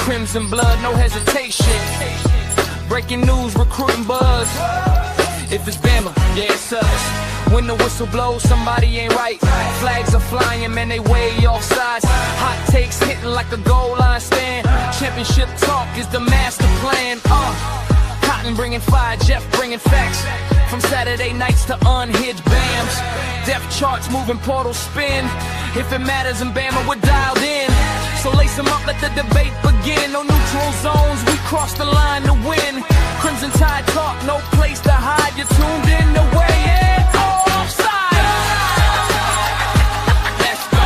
crimson blood, no hesitation. Breaking news, recruiting buzz. If it's Bama, yeah, it sucks. When the whistle blows, somebody ain't right. Flags are flying, man, they way offsides. Hot takes hitting like a goal line stand. Championship talk is the master plan. Cotton bringing fire, Jeff bringing facts. From Saturday nights to unhinged BAMs. Depth charts moving, portals spin. If it matters in Bama, we're dialed in. So lace them up, let the debate begin. No neutral zones, we cross the line to win. Crimson Tide talk, no place to hide. You're tuned in the way, yeah. Offside. Let's go.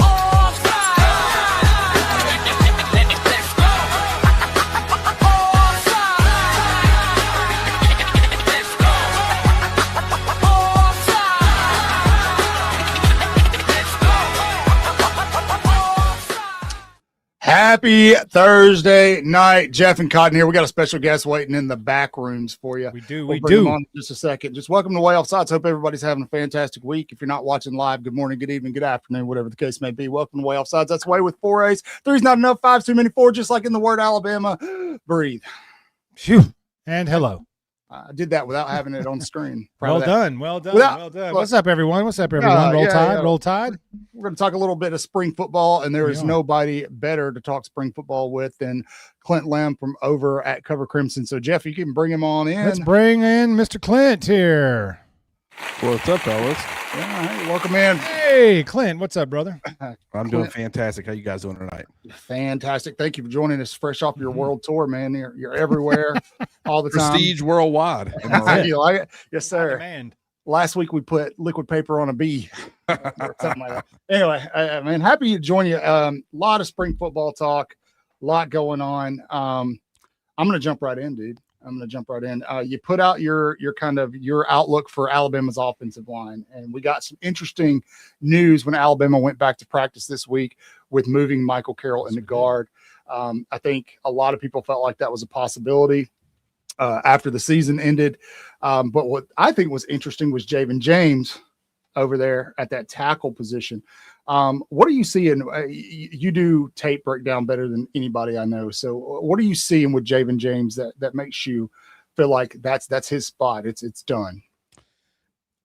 Offside. Let's go. Offside. Let's go. Happy Thursday night. Jeff and Cotton here. We got a special guest waiting in the back rooms for you. We bring them on in just a second. Just welcome to Waaaay Offsides. Hope everybody's having a fantastic week. If you're not watching live, good morning, good evening, good afternoon, whatever the case may be. Welcome to Waaaay Offsides. That's Way with 4 A's. 3's not enough. 5's too many. 4, just like in the word Alabama. Breathe. Phew. And hello. I did that without having it on screen. Well done. What's up, everyone? What's up, everyone? Roll Tide. Roll Tide. We're going to talk a little bit of spring football, and there is nobody better to talk spring football with than Clint Lamb from over at Cover Crimson. So, Jeff, you can bring him on in. Let's bring in Mr. Clint here. What's up, fellas? Yeah, hey, welcome in. Hey, Clint. What's up, brother? I'm doing fantastic. How you guys doing tonight? Fantastic. Thank you for joining us fresh off your world tour, man. You're everywhere all the time. Prestige worldwide. You like it? Yes, sir. Demand. Last week we put liquid paper on a bee. Or something like that. Anyway, man, happy to join you. A lot of spring football talk, a lot going on. I'm going to jump right in, dude. You put out your outlook for Alabama's offensive line, and we got some interesting news when Alabama went back to practice this week with moving Michael Carroll into guard. I think a lot of people felt like that was a possibility after the season ended. But what I think was interesting was Javen James over there at that tackle position. What are you seeing? You do tape breakdown better than anybody I know. So what are you seeing with Javen James that makes you feel like that's his spot? It's done.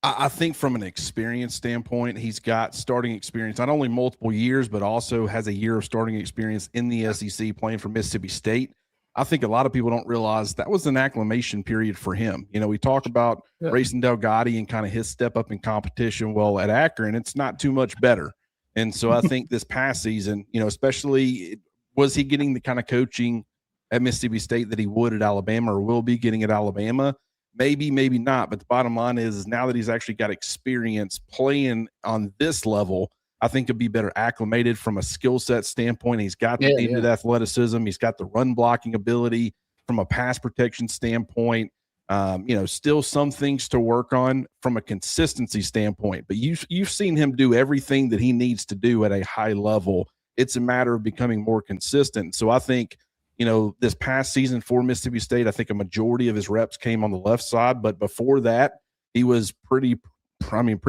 I think from an experience standpoint, he's got starting experience, not only multiple years, but also has a year of starting experience in the SEC playing for Mississippi State. I think a lot of people don't realize that was an acclimation period for him. You know, we talk about Racing Delgatti and kind of his step up in competition. Well, at Akron, it's not too much better. And so I think this past season, you know, especially was he getting the kind of coaching at Mississippi State that he would at Alabama or will be getting at Alabama? Maybe, maybe not. But the bottom line is now that he's actually got experience playing on this level, I think he'll be better acclimated from a skill set standpoint. He's got the needed athleticism. He's got the run blocking ability from a pass protection standpoint. You know, still some things to work on from a consistency standpoint, but you've seen him do everything that he needs to do at a high level. It's a matter of becoming more consistent. So I think, you know, this past season for Mississippi State, I think a majority of his reps came on the left side, but before that, he was pretty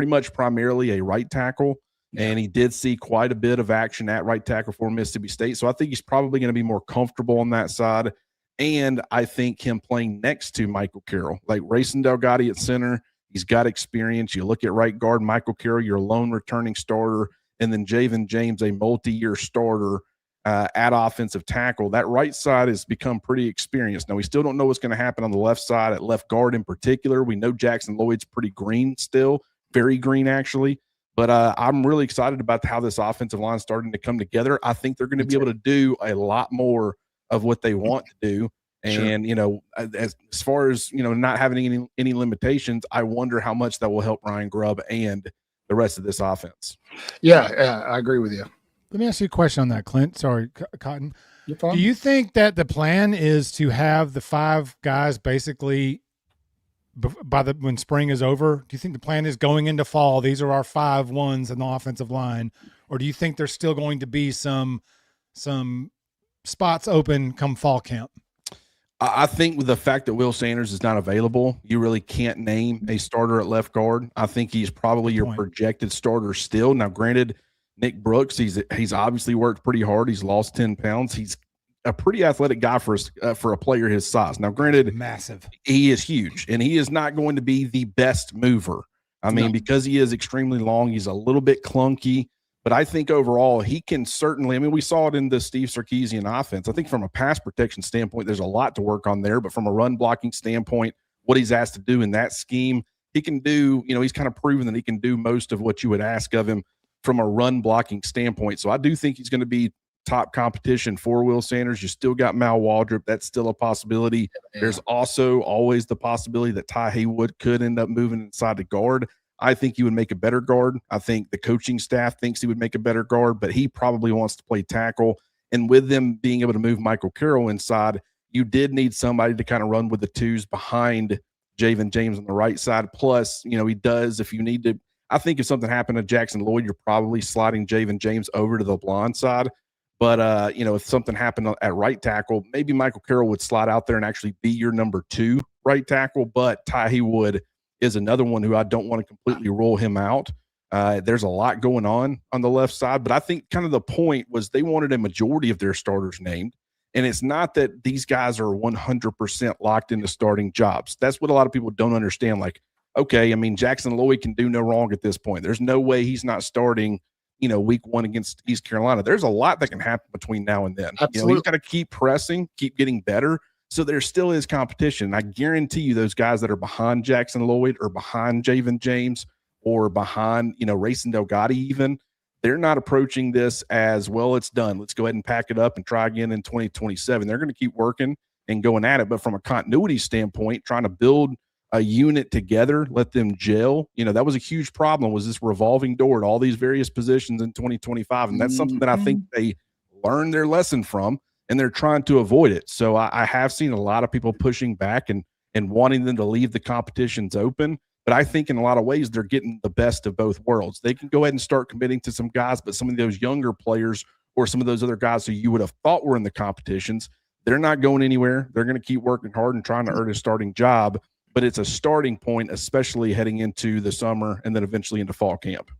much primarily a right tackle. And he did see quite a bit of action at right tackle for Mississippi State. So I think he's probably going to be more comfortable on that side. And I think him playing next to Michael Carroll, like Racing Delgatti at center, he's got experience. You look at right guard, Michael Carroll, your lone returning starter, and then Javen James, a multi-year starter at offensive tackle. That right side has become pretty experienced. Now, we still don't know what's going to happen on the left side at left guard in particular. We know Jackson Lloyd's pretty green still, very green actually. But I'm really excited about how this offensive line is starting to come together. I think they're going to be able to do a lot more of what they want to do. And, you know, as far as, you know, not having any limitations, I wonder how much that will help Ryan Grubb and the rest of this offense. Yeah, I agree with you. Let me ask you a question on that, Clint. Sorry, Cotton. You're fine. Do you think that the plan is to have the 5 guys basically when spring is over? Do you think the plan is going into fall, these are our 5 ones in the offensive line? Or do you think there's still going to be some spots open come fall camp? I think with the fact that Will Sanders is not available, you really can't name a starter at left guard. I think he's probably your projected starter still. Now, granted, Nick Brooks, he's obviously worked pretty hard. He's lost 10 pounds. He's a pretty athletic guy for a player his size. Now, granted, massive. He is huge, and he is not going to be the best mover. I mean, because he is extremely long, he's a little bit clunky. But I think overall, he can certainly – I mean, we saw it in the Steve Sarkisian offense. I think from a pass protection standpoint, there's a lot to work on there. But from a run blocking standpoint, what he's asked to do in that scheme, he can do – he's kind of proven that he can do most of what you would ask of him from a run blocking standpoint. So I do think he's going to be top competition for Will Sanders. You still got Mal Waldrop. That's still a possibility. Yeah. There's also always the possibility that Ty Haywood could end up moving inside the guard. I think he would make a better guard. I think the coaching staff thinks he would make a better guard, but he probably wants to play tackle. And with them being able to move Michael Carroll inside, you did need somebody to kind of run with the twos behind Javen James on the right side. Plus, he does, if you need to, I think if something happened to Jackson Lloyd, you're probably sliding Javen James over to the blonde side. But, if something happened at right tackle, maybe Michael Carroll would slide out there and actually be your number 2 right tackle. But Ty Haywood is another one who I don't want to completely rule him out. There's a lot going on the left side, but I think kind of the point was they wanted a majority of their starters named. And it's not that these guys are 100% locked into starting jobs. That's what a lot of people don't understand. Like, okay, I mean, Jackson Lloyd can do no wrong at this point. There's no way he's not starting, week 1 against East Carolina. There's a lot that can happen between now and then. Absolutely. He's got to keep pressing, keep getting better. So there still is competition. I guarantee you those guys that are behind Jackson Lloyd or behind Javen James or behind, Racing Delgatti even, they're not approaching this as, well, it's done. Let's go ahead and pack it up and try again in 2027. They're going to keep working and going at it. But from a continuity standpoint, trying to build a unit together, let them gel, that was a huge problem, was this revolving door at all these various positions in 2025. And that's something that I think they learned their lesson from, and they're trying to avoid it. So I have seen a lot of people pushing back and wanting them to leave the competitions open. But I think in a lot of ways, they're getting the best of both worlds. They can go ahead and start committing to some guys, but some of those younger players or some of those other guys who you would have thought were in the competitions, they're not going anywhere. They're going to keep working hard and trying to earn a starting job. But it's a starting point, especially heading into the summer and then eventually into fall camp.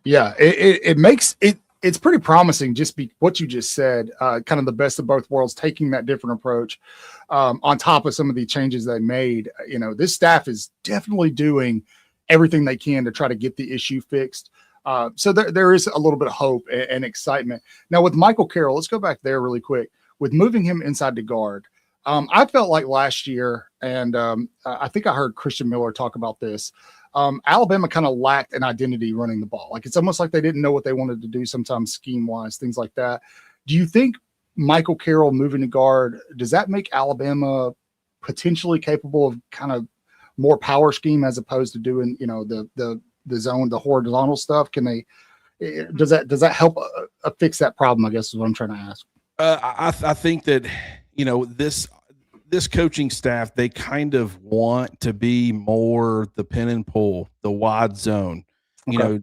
Yeah, it makes it. It's pretty promising, what you just said, kind of the best of both worlds, taking that different approach on top of some of the changes they made. This staff is definitely doing everything they can to try to get the issue fixed. So there is a little bit of hope and excitement. Now with Michael Carroll, let's go back there really quick. With moving him inside the guard, I felt like last year, and I think I heard Christian Miller talk about this, Alabama kind of lacked an identity running the ball. Like, it's almost like they didn't know what they wanted to do sometimes scheme-wise, things like that. Do you think Michael Carroll moving to guard, does that make Alabama potentially capable of kind of more power scheme as opposed to doing, the zone, the horizontal stuff? Can they does that help fix that problem, I guess is what I'm trying to ask. I think that, this coaching staff, they kind of want to be more the pin and pull, the wide zone,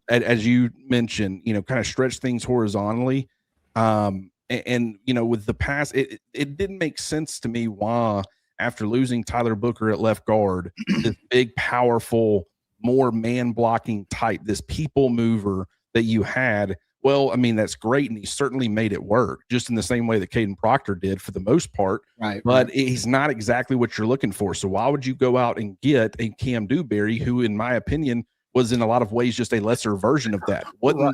as you mentioned, kind of stretch things horizontally. And with the pass, it didn't make sense to me why, after losing Tyler Booker at left guard, this big, powerful, more man blocking type, this people mover that you had. Well, I mean, that's great, and he certainly made it work, just in the same way that Caden Proctor did for the most part. Right. But he's not exactly what you're looking for. So why would you go out and get a Cam Dewberry, who, in my opinion, was in a lot of ways just a lesser version of that?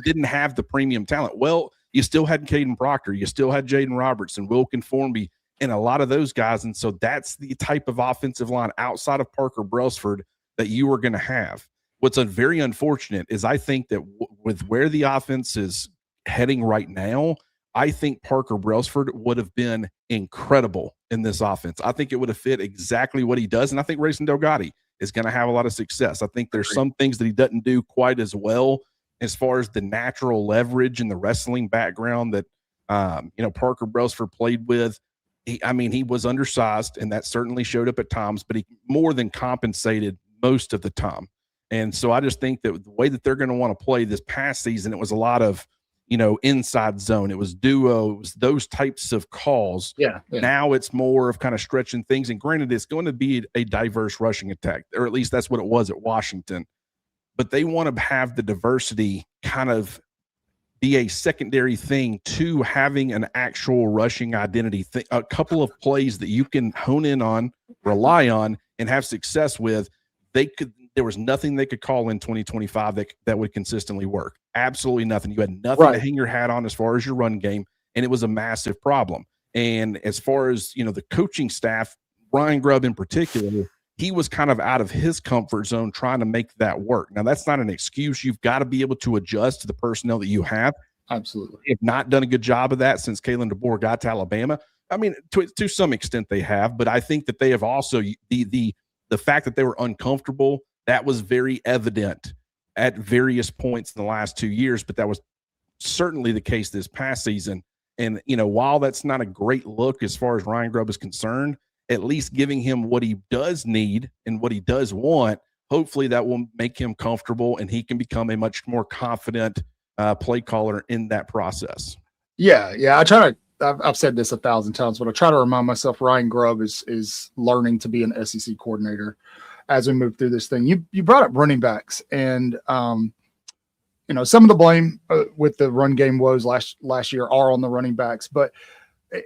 Didn't have the premium talent. Well, you still had Caden Proctor, you still had Jaden Robertson, Wilkin Formby, and a lot of those guys. And so that's the type of offensive line outside of Parker Brailsford that you were going to have. What's very unfortunate is I think that with where the offense is heading right now, I think Parker Brailsford would have been incredible in this offense. I think it would have fit exactly what he does, and I think Racing Delgatti is going to have a lot of success. I think there's some things that he doesn't do quite as well as far as the natural leverage and the wrestling background that Parker Brailsford played with. He was undersized, and that certainly showed up at times, but he more than compensated most of the time. And so I just think that the way that they're going to want to play this past season, it was a lot of, inside zone. It was duo, it was those types of calls. Yeah. Now it's more of kind of stretching things. And granted, it's going to be a diverse rushing attack, or at least that's what it was at Washington. But they want to have the diversity kind of be a secondary thing to having an actual rushing identity, a couple of plays that you can hone in on, rely on, and have success with. There was nothing they could call in 2025 that would consistently work. Absolutely nothing. You had nothing to hang your hat on as far as your run game, and it was a massive problem. And as far as, you know, the coaching staff, Ryan Grubb in particular, he was kind of out of his comfort zone trying to make that work. Now, that's not an excuse. You've got to be able to adjust to the personnel that you have. Absolutely. They've not done a good job of that since Kalen DeBoer got to Alabama. I mean, to some extent they have, but I think that they have also the fact that they were uncomfortable, that was very evident at various points in the last 2 years, but that was certainly the case this past season. And, you know, while that's not a great look as far as Ryan Grubb is concerned, at least giving him what he does need and what he does want, hopefully that will make him comfortable and he can become a much more confident play caller in that process. Yeah. I've said this 1,000 times, but I try to remind myself Ryan Grubb is learning to be an SEC coordinator as we move through this thing. You brought up running backs, and you know, some of the blame with the run game woes last year are on the running backs, but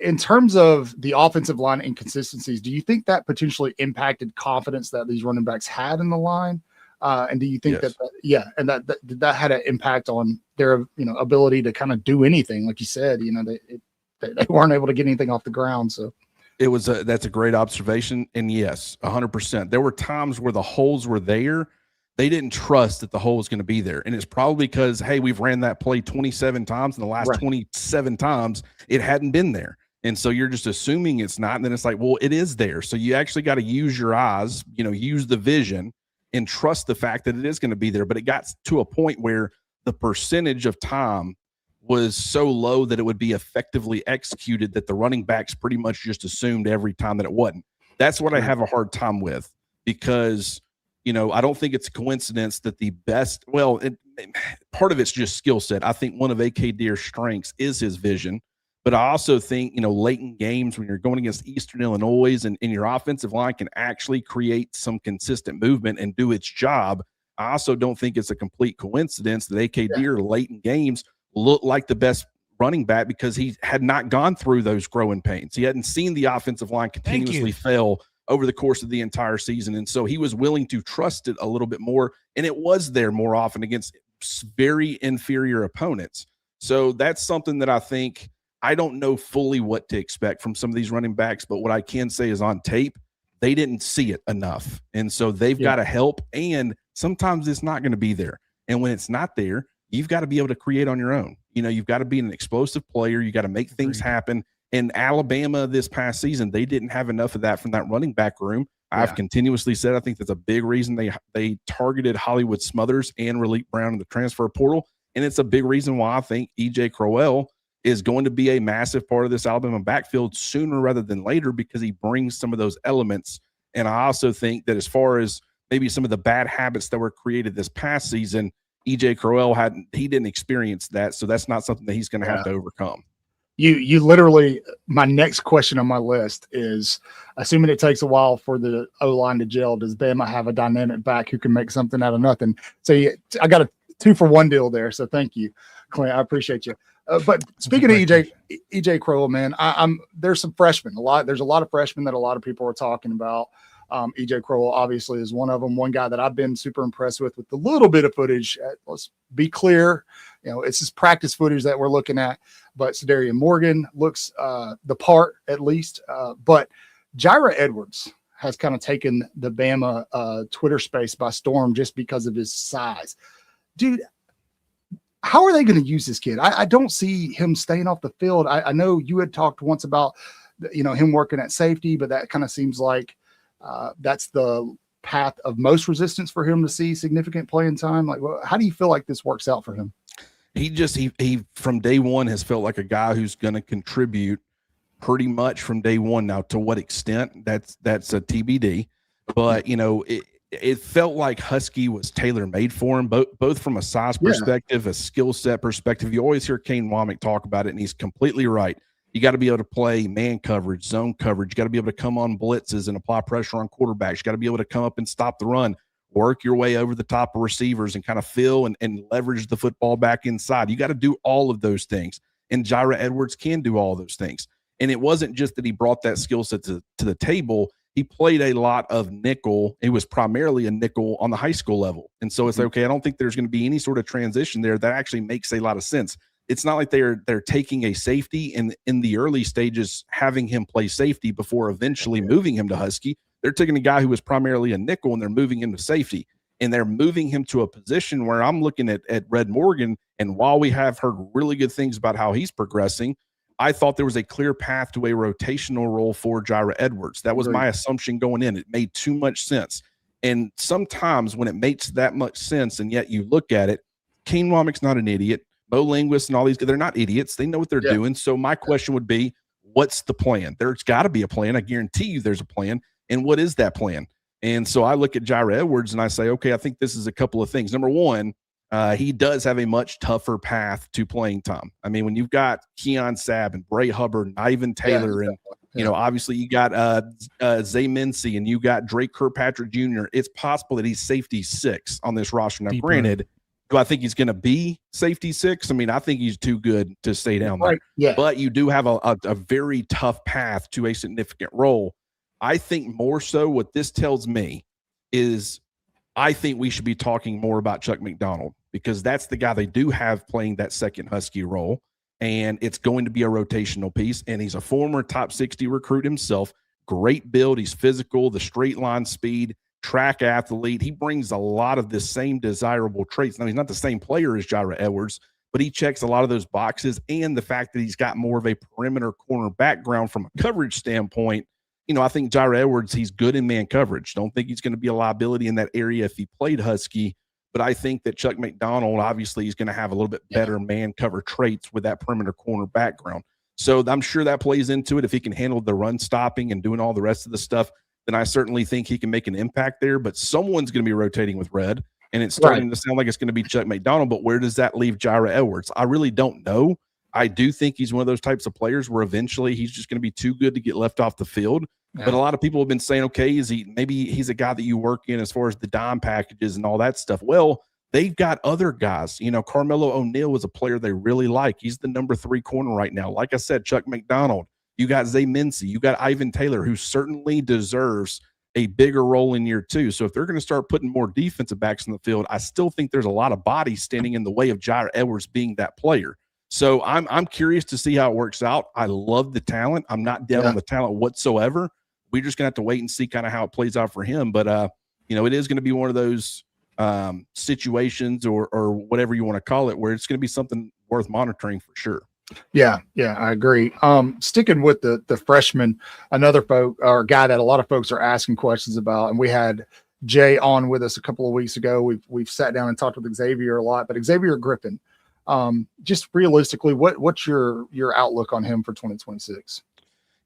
in terms of the offensive line inconsistencies, do you think that potentially impacted confidence that these running backs had in the line? And do you think that had an impact on their, you know, ability to kind of do anything? Like you said, you know, they weren't able to get anything off the ground. So it was that's a great observation. And yes, 100%. There were times where the holes were there. They didn't trust that the hole was going to be there. And it's probably because, hey, we've ran that play 27 times, and the last 27 times it hadn't been there. And so you're just assuming it's not. And then it's like, well, it is there. So you actually got to use your eyes, you know, use the vision and trust the fact that it is going to be there. But it got to a point where the percentage of time was so low that it would be effectively executed that the running backs pretty much just assumed every time that it wasn't. That's what I have a hard time with, because you know, I don't think it's a coincidence that the best, part of it's just skill set. I think one of AK Deer's strengths is his vision, but I also think, you know, late in games when you're going against Eastern Illinois and your offensive line can actually create some consistent movement and do its job. I also don't think it's a complete coincidence that AK Deer late in games looked like the best running back, because he had not gone through those growing pains. He hadn't seen the offensive line continuously fail over the course of the entire season. And so he was willing to trust it a little bit more, and it was there more often against very inferior opponents. So that's something that I think, I don't know fully what to expect from some of these running backs, but what I can say is on tape, they didn't see it enough. And so they've got to help, and sometimes it's not going to be there. And when it's not there, you've got to be able to create on your own. You know, you've got to be an explosive player. You got to make things happen. In Alabama this past season, they didn't have enough of that from that running back room. I've continuously said I think that's a big reason they targeted Hollywood Smothers and Relief Brown in the transfer portal, and it's a big reason why I think E.J. Crowell is going to be a massive part of this Alabama backfield sooner rather than later, because he brings some of those elements. And I also think that as far as maybe some of the bad habits that were created this past season, E.J. Crowell didn't experience that, so that's not something that he's going to have to overcome. You literally, my next question on my list is, assuming it takes a while for the O-line to gel, does Bama have a dynamic back who can make something out of nothing? So I got a 2-for-1 deal there. So thank you, Clint. I appreciate you. But speaking of EJ Crowell, man, there's some freshmen. There's a lot of freshmen that a lot of people are talking about. EJ Crowell obviously is one of them. One guy that I've been super impressed with the little bit of footage. Let's be clear, you know, it's just practice footage that we're looking at. But Sadarian Morgan looks the part at least. But Jaira Edwards has kind of taken the Bama Twitter space by storm just because of his size. Dude, how are they going to use this kid? I don't see him staying off the field. I know you had talked once about, you know, him working at safety, but that kind of seems like that's the path of most resistance for him to see significant playing time. Like, how do you feel like this works out for him? He from day one has felt like a guy who's going to contribute pretty much from day one. Now, to what extent, that's a TBD. But, you know, it felt like Husky was tailor-made for him, both from a size perspective, a skill set perspective. You always hear Kane Womack talk about it, and he's completely right. You got to be able to play man coverage, zone coverage. You got to be able to come on blitzes and apply pressure on quarterbacks. You got to be able to come up and stop the run. work your way over the top of receivers and kind of fill and leverage the football back inside. You got to do all of those things. And Jira Edwards can do all those things. And it wasn't just that he brought that skill set to the table. He played a lot of nickel. It was primarily a nickel on the high school level. And so it's like, okay, I don't think there's going to be any sort of transition there. That actually makes a lot of sense. It's not like they're taking a safety and in the early stages having him play safety before eventually moving him to Husky. They're taking a guy who was primarily a nickel and they're moving him to safety. And they're moving him to a position where I'm looking at Red Morgan. And while we have heard really good things about how he's progressing, I thought there was a clear path to a rotational role for Jira Edwards. That was my assumption going in. It made too much sense. And sometimes when it makes that much sense and yet you look at it, Kane Womack's not an idiot. Bo Linguist and all these, they're not idiots. They know what they're doing. So my question would be, what's the plan? There's got to be a plan. I guarantee you there's a plan. And what is that plan? And so I look at Jira Edwards and I say, okay, I think this is a couple of things. Number one, he does have a much tougher path to playing time. I mean, when you've got Keon Sabb and Bray Hubbard and Ivan Taylor and, you know, obviously you got Zay Mincy and you got Drake Kirkpatrick Jr., it's possible that he's safety 6 on this roster. Now, granted, do I think he's going to be safety 6? I mean, I think he's too good to stay down there. Yeah. But you do have a very tough path to a significant role. I think more so what this tells me is I think we should be talking more about Chuck McDonald because that's the guy they do have playing that second Husky role, and it's going to be a rotational piece, and he's a former top 60 recruit himself. Great build. He's physical, the straight line speed, track athlete. He brings a lot of the same desirable traits. Now, he's not the same player as Jira Edwards, but he checks a lot of those boxes, and the fact that he's got more of a perimeter corner background from a coverage standpoint. You know, I think Jira Edwards, he's good in man coverage. Don't think he's going to be a liability in that area if he played Husky, but I think that Chuck McDonald, obviously, is going to have a little bit better man cover traits with that perimeter corner background. So I'm sure that plays into it. If he can handle the run stopping and doing all the rest of the stuff, then I certainly think he can make an impact there. But someone's going to be rotating with Red, and it's starting to sound like it's going to be Chuck McDonald. But where does that leave Jira Edwards? I really don't know. I do think he's one of those types of players where eventually he's just going to be too good to get left off the field. Yeah. But a lot of people have been saying, okay, maybe he's a guy that you work in as far as the dime packages and all that stuff. Well, they've got other guys. You know, Carmelo O'Neal is a player they really like. He's the number 3 corner right now. Like I said, Chuck McDonald. You got Zay Mincy. You got Ivan Taylor, who certainly deserves a bigger role in year 2. So if they're going to start putting more defensive backs in the field, I still think there's a lot of bodies standing in the way of Jira Edwards being that player. So I'm curious to see how it works out. I love the talent. I'm not down on the talent whatsoever. We're just going to have to wait and see kind of how it plays out for him. But, you know, it is going to be one of those situations or whatever you want to call it, where it's going to be something worth monitoring for sure. Yeah, I agree. Sticking with the freshman, another guy that a lot of folks are asking questions about, and we had Jay on with us a couple of weeks ago. We've sat down and talked with Xavier a lot, but Xavier Griffin, just realistically, what's your outlook on him for 2026?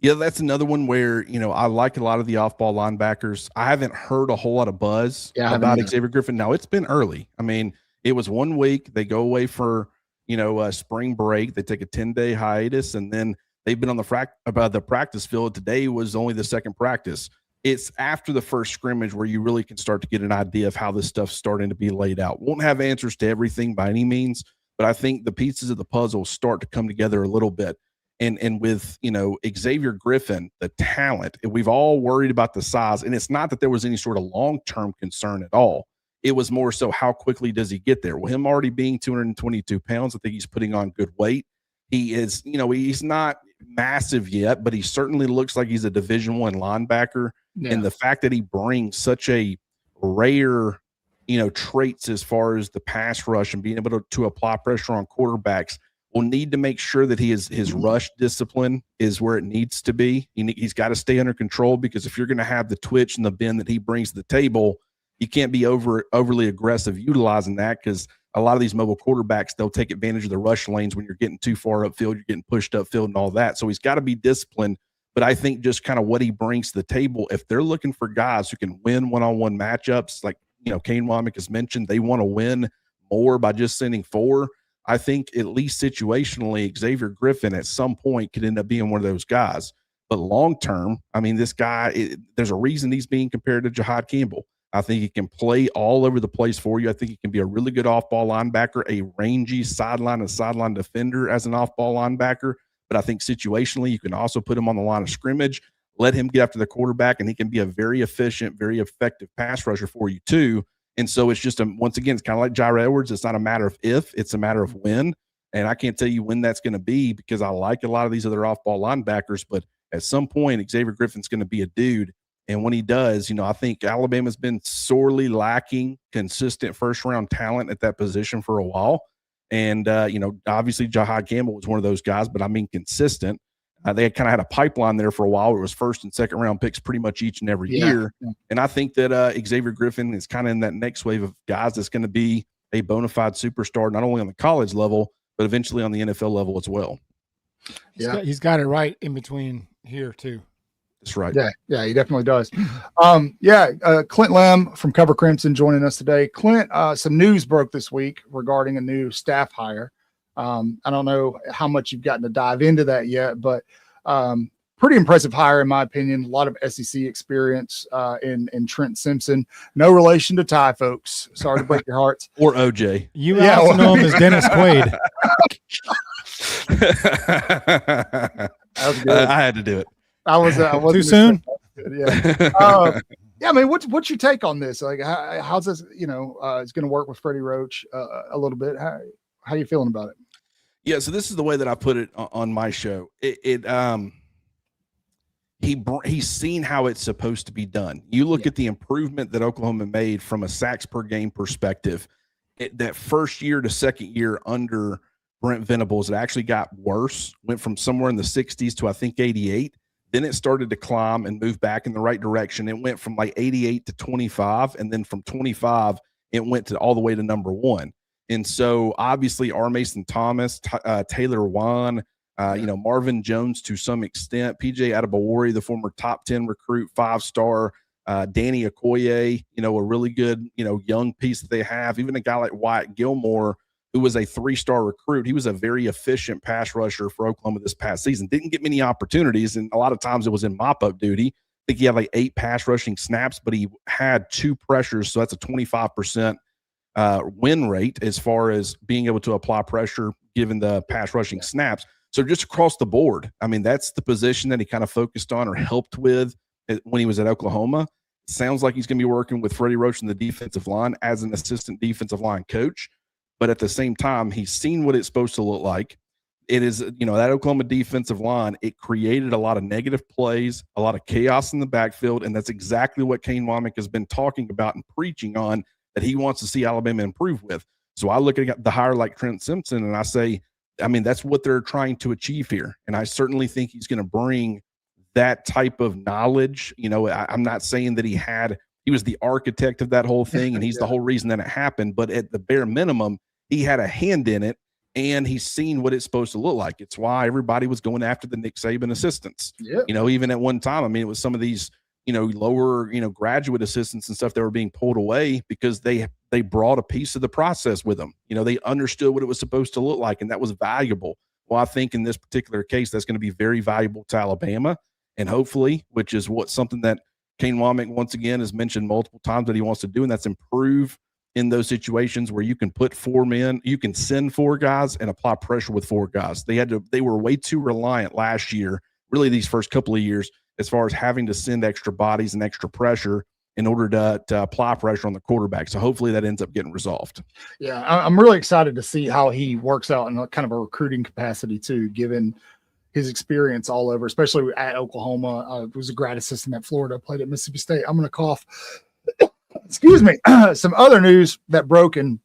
Yeah, that's another one where, you know, I like a lot of the off-ball linebackers. I haven't heard a whole lot of buzz about Xavier Griffin. Now, it's been early. I mean, it was 1 week. They go away for, you know, spring break. They take a 10-day hiatus, and then they've been on the practice field. Today was only the second practice. It's after the first scrimmage where you really can start to get an idea of how this stuff's starting to be laid out. Won't have answers to everything by any means, but I think the pieces of the puzzle start to come together a little bit. And with, you know, Xavier Griffin, the talent, we've all worried about the size. And it's not that there was any sort of long-term concern at all. It was more so how quickly does he get there? Well, him already being 222 pounds, I think he's putting on good weight. He is, you know, he's not massive yet, but he certainly looks like he's a Division I linebacker. Yeah. And the fact that he brings such a rare, you know, traits as far as the pass rush and being able to apply pressure on quarterbacks, we'll need to make sure that his rush discipline is where it needs to be. He's got to stay under control, because if you're going to have the twitch and the bend that he brings to the table, you can't be overly aggressive utilizing that, because a lot of these mobile quarterbacks, they'll take advantage of the rush lanes when you're getting too far upfield, you're getting pushed upfield and all that. So he's got to be disciplined. But I think just kind of what he brings to the table, if they're looking for guys who can win one-on-one matchups, like, you know, Kane Womack has mentioned, they want to win more by just sending 4. I think at least situationally, Xavier Griffin at some point could end up being one of those guys. But long-term, I mean, this guy, there's a reason he's being compared to Jahad Campbell. I think he can play all over the place for you. I think he can be a really good off-ball linebacker, a rangy sideline defender as an off-ball linebacker. But I think situationally, you can also put him on the line of scrimmage, let him get after the quarterback, and he can be a very efficient, very effective pass rusher for you too. And so it's just, once again, it's kind of like Jair Edwards. It's not a matter of if, it's a matter of when. And I can't tell you when that's going to be because I like a lot of these other off-ball linebackers, but at some point, Xavier Griffin's going to be a dude. And when he does, I think Alabama's been sorely lacking consistent first-round talent at that position for a while. And, obviously Jahad Campbell was one of those guys, but I mean consistent. They had kind of had a pipeline there for a while where it was first and second round picks pretty much each and every year. And I think that Xavier Griffin is kind of in that next wave of guys that's going to be a bona fide superstar, not only on the college level, but eventually on the NFL level as well. Yeah. He's got it right in between here too. That's right. Yeah, he definitely does. Clint Lamb from Cover Crimson joining us today. Clint, some news broke this week regarding a new staff hire. I don't know how much you've gotten to dive into that yet, but pretty impressive hire in my opinion. A lot of SEC experience in Trent Simpson. No relation to Ty, folks. Sorry to break your hearts. Or OJ. You also know him as Dennis Quaid. That was good. I had to do it. I wasn't too soon. Yeah. I mean, what's your take on this? Like, how's this? It's going to work with Freddie Roach a little bit. How are you feeling about it? Yeah. So this is the way that I put it on my show. He's seen how it's supposed to be done. You look at the improvement that Oklahoma made from a sacks per game perspective. That first year to second year under Brent Venables, it actually got worse. Went from somewhere in the 60s to I think 88. Then it started to climb and move back in the right direction. It went from like 88 to 25, and then from 25, it went to all the way to number 1. And so obviously R. Mason Thomas, Taylor Wan, Marvin Jones to some extent, PJ Adebawori, the former top 10 recruit, 5-star, Danny Okoye, a really good, young piece that they have. Even a guy like Wyatt Gilmore, who was a 3-star recruit. He was a very efficient pass rusher for Oklahoma this past season. Didn't get many opportunities, and a lot of times it was in mop-up duty. I think he had like 8 pass rushing snaps, but he had 2 pressures, so that's a 25% win rate as far as being able to apply pressure given the pass rushing snaps. So just across the board, I mean, that's the position that he kind of focused on or helped with when he was at Oklahoma. It sounds like he's going to be working with Freddie Roach in the defensive line as an assistant defensive line coach. But at the same time, he's seen what it's supposed to look like. It is, that Oklahoma defensive line, it created a lot of negative plays, a lot of chaos in the backfield, and that's exactly what Kane Womack has been talking about and preaching on that he wants to see Alabama improve with. So I look at the hire like Trent Simpson, and I say, I mean, that's what they're trying to achieve here. And I certainly think he's going to bring that type of knowledge. I'm not saying that he was the architect of that whole thing, and he's the whole reason that it happened, but at the bare minimum, he had a hand in it, and he's seen what it's supposed to look like. It's why everybody was going after the Nick Saban assistants. Yeah. Even at one time, I mean, it was some of these, lower, graduate assistants and stuff that were being pulled away because they brought a piece of the process with them. They understood what it was supposed to look like, and that was valuable. Well, I think in this particular case, that's going to be very valuable to Alabama, and hopefully, which is something that Kane Womack once again has mentioned multiple times that he wants to do, and that's improve in those situations where you can put 4 men, you can send 4 guys and apply pressure with 4 guys. They were way too reliant last year, really these first couple of years, as far as having to send extra bodies and extra pressure in order to apply pressure on the quarterback. So hopefully that ends up getting resolved. Yeah, I'm really excited to see how he works out in kind of a recruiting capacity too, given his experience all over, especially at Oklahoma. He was a grad assistant at Florida, played at Mississippi State. I'm going to cough. Excuse me. Some other news that broke, and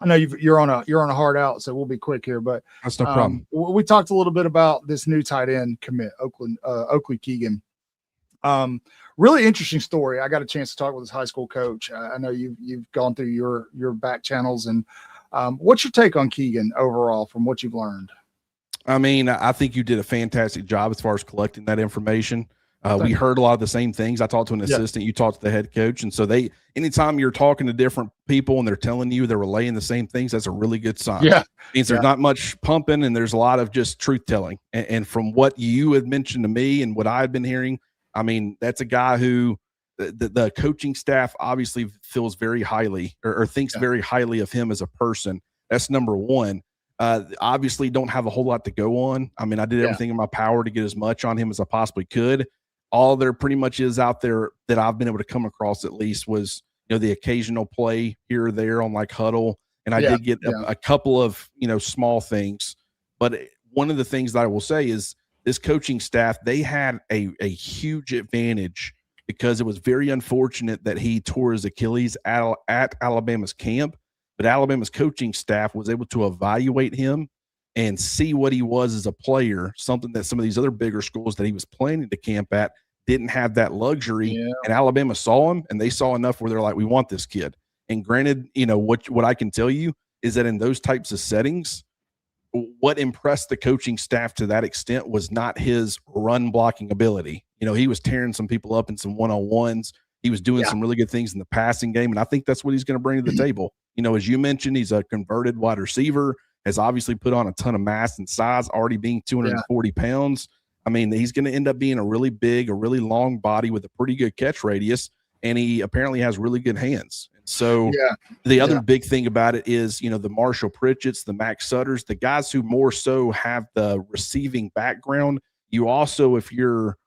I know you're on a hard out, so we'll be quick here. But that's no problem. We talked a little bit about this new tight end commit, Oakley Keegan. Really interesting story. I got a chance to talk with his high school coach. I know you've gone through your back channels, and what's your take on Keegan overall from what you've learned? I mean, I think you did a fantastic job as far as collecting that information. We heard a lot of the same things. I talked to an assistant, you talked to the head coach. And so anytime you're talking to different people and they're telling you they're relaying the same things, that's a really good sign. Yeah. It means there's not much pumping and there's a lot of just truth telling. And from what you had mentioned to me and what I've been hearing, I mean, that's a guy who the coaching staff obviously feels very highly or thinks very highly of him as a person. That's number one. Obviously don't have a whole lot to go on. I mean, I did everything in my power to get as much on him as I possibly could. All there pretty much is out there that I've been able to come across at least was, the occasional play here or there on like Huddle. And I did get a couple of, small things. But one of the things that I will say is this coaching staff, they had a huge advantage because it was very unfortunate that he tore his Achilles at Alabama's camp. But Alabama's coaching staff was able to evaluate him and see what he was as a player, something that some of these other bigger schools that he was planning to camp at didn't have that luxury. And Alabama saw him, and they saw enough where they're like, we want this kid. And granted, what I can tell you is that in those types of settings, what impressed the coaching staff to that extent was not his run blocking ability. He was tearing some people up in some one-on-ones. He was doing some really good things in the passing game, and I think that's what he's going to bring to the table. As you mentioned, he's a converted wide receiver, has obviously put on a ton of mass and size, already being 240 pounds. I mean, he's going to end up being a really big, a really long body with a pretty good catch radius, and he apparently has really good hands. So the other big thing about it is, the Marshall Pritchett's, the Max Sutters, the guys who more so have the receiving background. You also, if you're,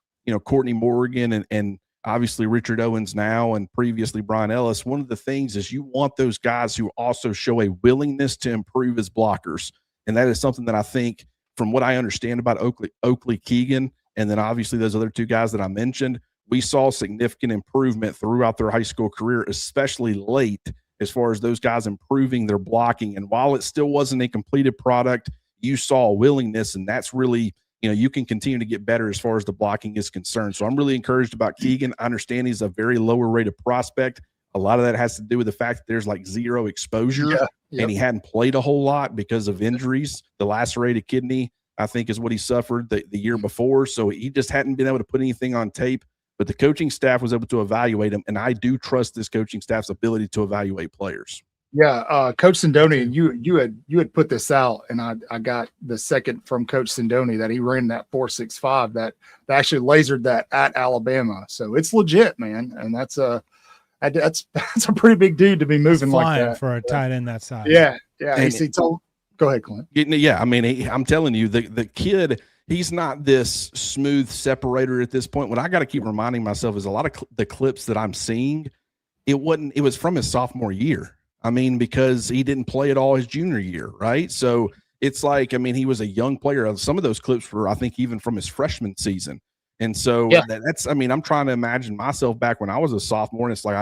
Courtney Morgan and obviously Richard Owens now and previously Brian Ellis, one of the things is you want those guys who also show a willingness to improve as blockers. And that is something that I think, from what I understand about Oakley Keegan, and then obviously those other two guys that I mentioned, we saw significant improvement throughout their high school career, especially late, as far as those guys improving their blocking. And while it still wasn't a completed product, you saw a willingness, and that's really, you can continue to get better as far as the blocking is concerned. So I'm really encouraged about Keegan. I understand he's a very lower rated prospect. A lot of that has to do with the fact that there's like zero exposure, and he hadn't played a whole lot because of injuries. The lacerated kidney, I think, is what he suffered the year before. So he just hadn't been able to put anything on tape. But the coaching staff was able to evaluate him, and I do trust this coaching staff's ability to evaluate players. Yeah, Coach Sindoni, you had put this out, and I got the second from Coach Sindoni that he ran that 4.65 that actually lasered that at Alabama. So it's legit, man, and that's a pretty big dude to be moving like that for a tight end that size. Yeah. Go ahead, Clint. Yeah, I mean, I'm telling you, the kid, he's not this smooth separator at this point. What I got to keep reminding myself is a lot of the clips that I'm seeing, it was from his sophomore year. I mean, because he didn't play at all his junior year, right? So it's like, I mean, he was a young player. Some of those clips were, I think, even from his freshman season. And so that's, I mean, I'm trying to imagine myself back when I was a sophomore, and it's like,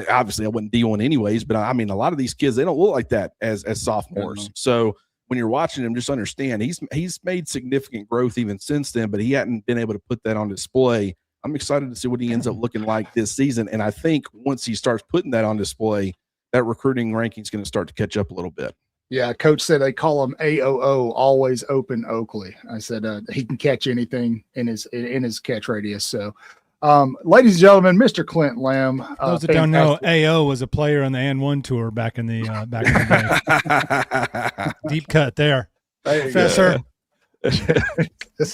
obviously I wasn't D1 anyways, but I mean, a lot of these kids, they don't look like that as sophomores. So when you're watching him, just understand he's made significant growth even since then, but he hadn't been able to put that on display. I'm excited to see what he ends up looking like this season. And I think once he starts putting that on display, that recruiting ranking is going to start to catch up a little bit. Yeah, Coach said they call him AOO, always open Oakley. I said he can catch anything in his catch radius. So, ladies and gentlemen, Mr. Clint Lamb. Those that don't know, AO was a player on the N1 tour back in the day. Deep cut there, Professor.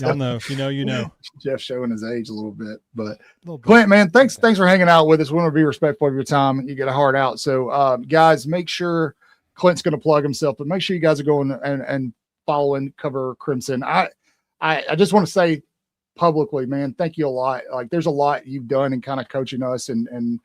Y'all know, if you know, you know. Jeff showing his age a little bit, but Clint, man, thanks for hanging out with us. We want to be respectful of your time. You get a heart out. So, guys, make sure Clint's going to plug himself, but make sure you guys are going and following Cover Crimson. I just want to say publicly, man, thank you a lot. Like, there's a lot you've done in kind of coaching us and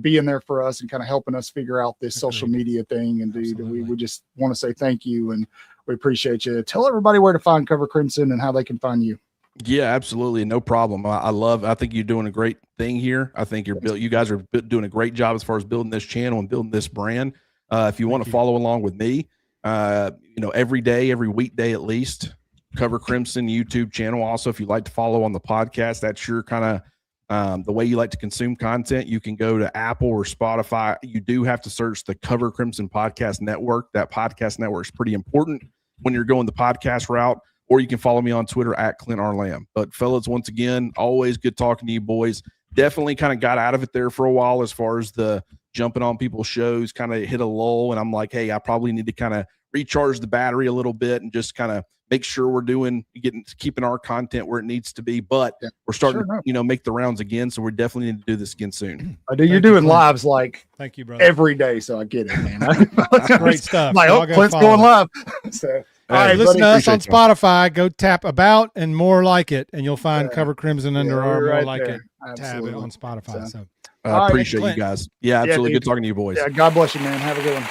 being there for us and kind of helping us figure out this social media thing. And dude, we just want to say thank you, and we appreciate you. Tell everybody where to find Cover Crimson and how they can find you. Yeah, absolutely. No problem. I think you're doing a great thing here. I think you guys are doing a great job as far as building this channel and building this brand. If you want to follow along with me, every day, every weekday at least, Cover Crimson YouTube channel. Also, if you like to follow on the podcast, that's your kind of the way you like to consume content. You can go to Apple or Spotify. You do have to search the Cover Crimson Podcast Network. That podcast network is pretty important when you're going the podcast route. Or you can follow me on Twitter at Clint R. Lamb. But fellas, once again, always good talking to you boys. Definitely kind of got out of it there for a while as far as the jumping on people's shows, kind of hit a lull. And I'm like, hey, I probably need to kind of recharge the battery a little bit and just kind of make sure we're keeping our content where it needs to be. But we're starting to, make the rounds again. So we definitely need to do this again soon. You're doing lives like thank you, brother, every day. So I get it, man. That's great stuff. Like, Clint's going live. So, all right, listen to us on Spotify. Go tap About and More Like It, and you'll find Cover Crimson Under our More Like It tab on Spotify. So I appreciate you guys. Yeah, absolutely. Good talking to you boys. Yeah, God bless you, man. Have a good one.